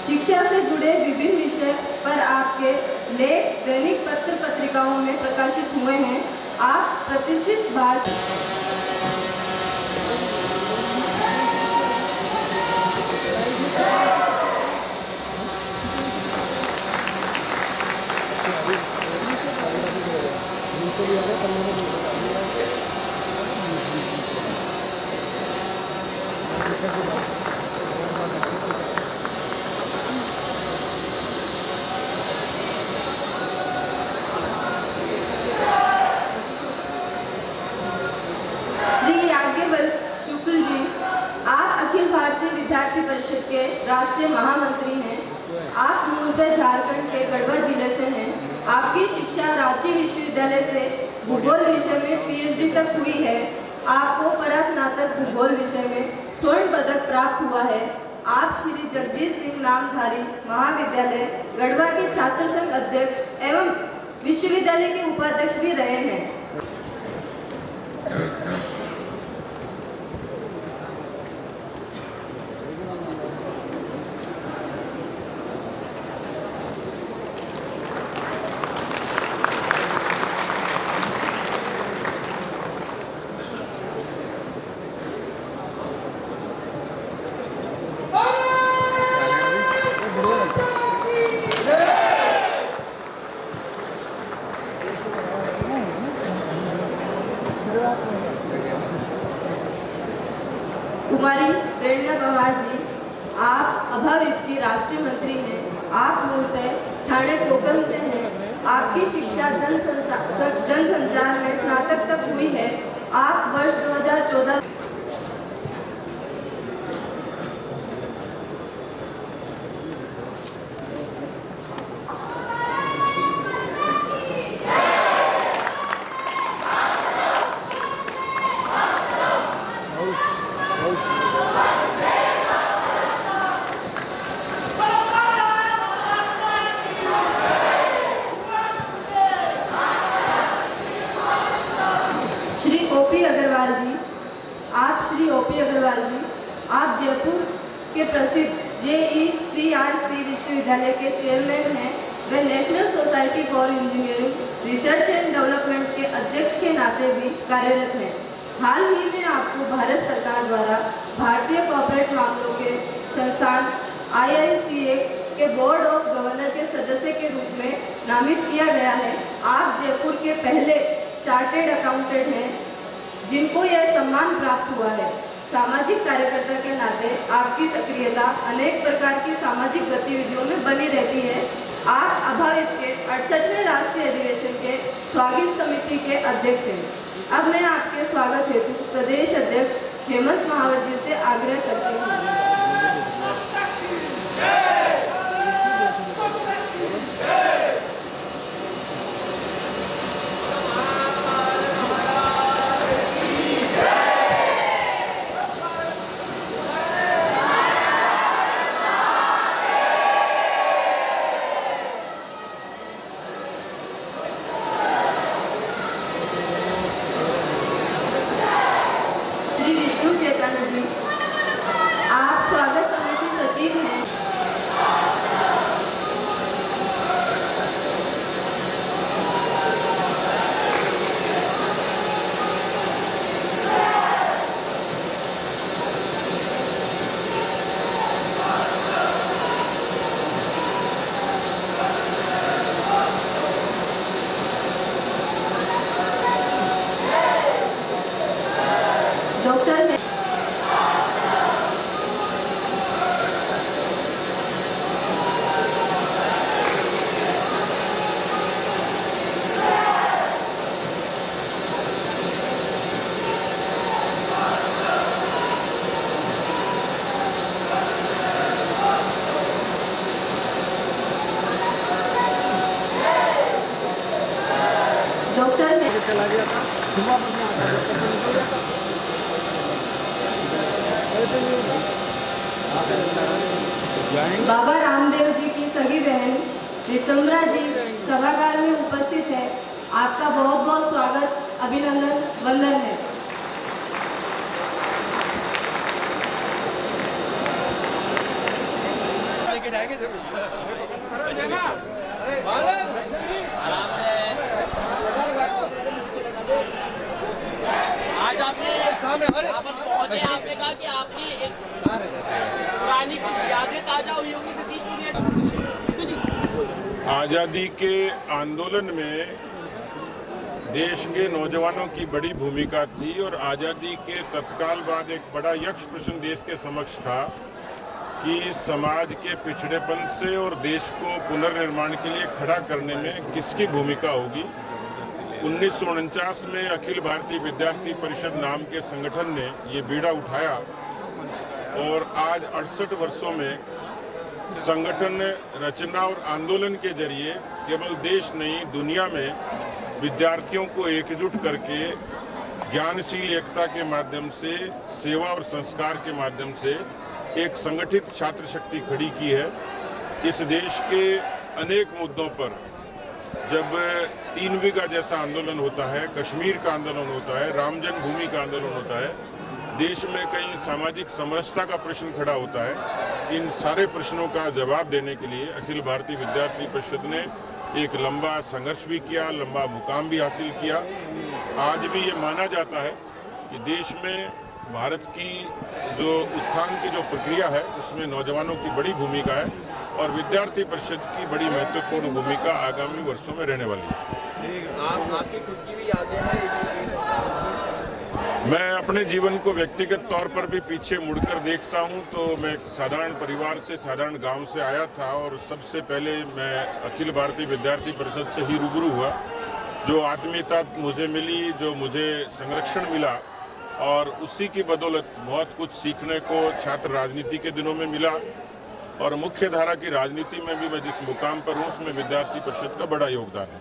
शिक्षा से जुड़े विभिन्न विषय पर आपके लेख दैनिक पत्र पत्रिकाओं में प्रकाशित हुए हैं। आप प्रतिष्ठित भारतीय विद्यार्थी परिषद के राष्ट्रीय महामंत्री हैं। आप मूलतः झारखंड के गढ़वा जिले से हैं। आपकी शिक्षा रांची विश्वविद्यालय से भूगोल विषय में PhD तक हुई है। आपको परास्नातक भूगोल विषय में स्वर्ण पदक प्राप्त हुआ है। आप श्री जगदीश सिंह नामधारी महाविद्यालय गढ़वा के छात्र संघ अध्यक्ष एवं विश्वविद्यालय के उपाध्यक्ष भी रहे हैं। कुमारी प्रेरणा पवार जी, आप अभाविप की राष्ट्रीय मंत्री हैं। आप मूलतः ठाणे कोकम से हैं। आपकी शिक्षा जनसंचार में स्नातक तक हुई है। आप वर्ष 2014 आप जयपुर के प्रसिद्ध JECRC विश्वविद्यालय के चेयरमैन हैं। वे national society for engineering research and development के अध्यक्ष के नाते भी कार्यरत हैं। हाल ही में आपको भारत सरकार द्वारा भारतीय कॉर्पोरेट मामलों के संस्थान IICA के बोर्ड ऑफ गवर्नर के सदस्य के रूप में नामित किया गया है। आप जयपुर के पहले चार्टेड अकाउंटेंट हैं जिनको यह सम्मान प्राप्त हुआ है। सामाजिक कार्यकर्ता के नाते आपकी सक्रियता अनेक प्रकार की सामाजिक गतिविधियों में बनी रहती है। आप अभाविप के 68वें राष्ट्रीय अधिवेशन के स्वागत समिति के अध्यक्ष हैं। अब मैं आपके स्वागत हेतु प्रदेश अध्यक्ष हेमंत महावर जी से आग्रह करती हूँ। श्री विष्णु चैतन्य जी, आप लग जाता, फिर वापस यहाँ आता, जब तक तो निकल जाता, ऐसे नहीं होता। बाबा रामदेव जी की सगी बहन रितुम्बरा जी सभागार में उपस्थित है। आपका बहुत बहुत स्वागत, अभिनंदन, वंदन है। आज आपने आपने कहा कि आपकी एक पुरानी कुछ यादें ताजा हुई होगी सतीश पुनिया। आज़ादी के आंदोलन में देश के नौजवानों की बड़ी भूमिका थी और आज़ादी के तत्काल बाद एक बड़ा यक्ष प्रश्न देश के समक्ष था कि समाज के पिछड़ेपन से और देश को पुनर्निर्माण के लिए खड़ा करने में किसकी भूमिका होगी। 1949 में अखिल भारतीय विद्यार्थी परिषद नाम के संगठन ने ये बीड़ा उठाया और आज 68 वर्षों में संगठन रचना और आंदोलन के जरिए केवल देश नहीं दुनिया में विद्यार्थियों को एकजुट करके ज्ञानशील एकता के माध्यम से सेवा और संस्कार के माध्यम से एक संगठित छात्र शक्ति खड़ी की है। इस देश के अनेक मुद्दों पर जब 3 बीघा जैसा आंदोलन होता है, कश्मीर का आंदोलन होता है, राम जन्मभूमि का आंदोलन होता है, देश में कहीं सामाजिक समरसता का प्रश्न खड़ा होता है, इन सारे प्रश्नों का जवाब देने के लिए अखिल भारतीय विद्यार्थी परिषद ने एक लंबा संघर्ष भी किया, लंबा मुकाम भी हासिल किया। आज भी ये माना जाता है कि देश में भारत की जो उत्थान की जो प्रक्रिया है उसमें नौजवानों की बड़ी भूमिका है और विद्यार्थी परिषद की बड़ी महत्वपूर्ण भूमिका आगामी वर्षों में रहने वाली है। आपकी खुद की भी यादें हैं? मैं अपने जीवन को व्यक्तिगत तौर पर भी पीछे मुड़कर देखता हूं तो मैं एक साधारण परिवार से, साधारण गांव से आया था और सबसे पहले मैं अखिल भारतीय विद्यार्थी परिषद से ही रूबरू हुआ। जो आत्मीयता मुझे मिली, जो मुझे संरक्षण मिला और उसी की बदौलत बहुत कुछ सीखने को छात्र राजनीति के दिनों में मिला और मुख्य धारा की राजनीति में भी मैं जिस मुकाम पर हूँ उसमें विद्यार्थी परिषद का बड़ा योगदान है।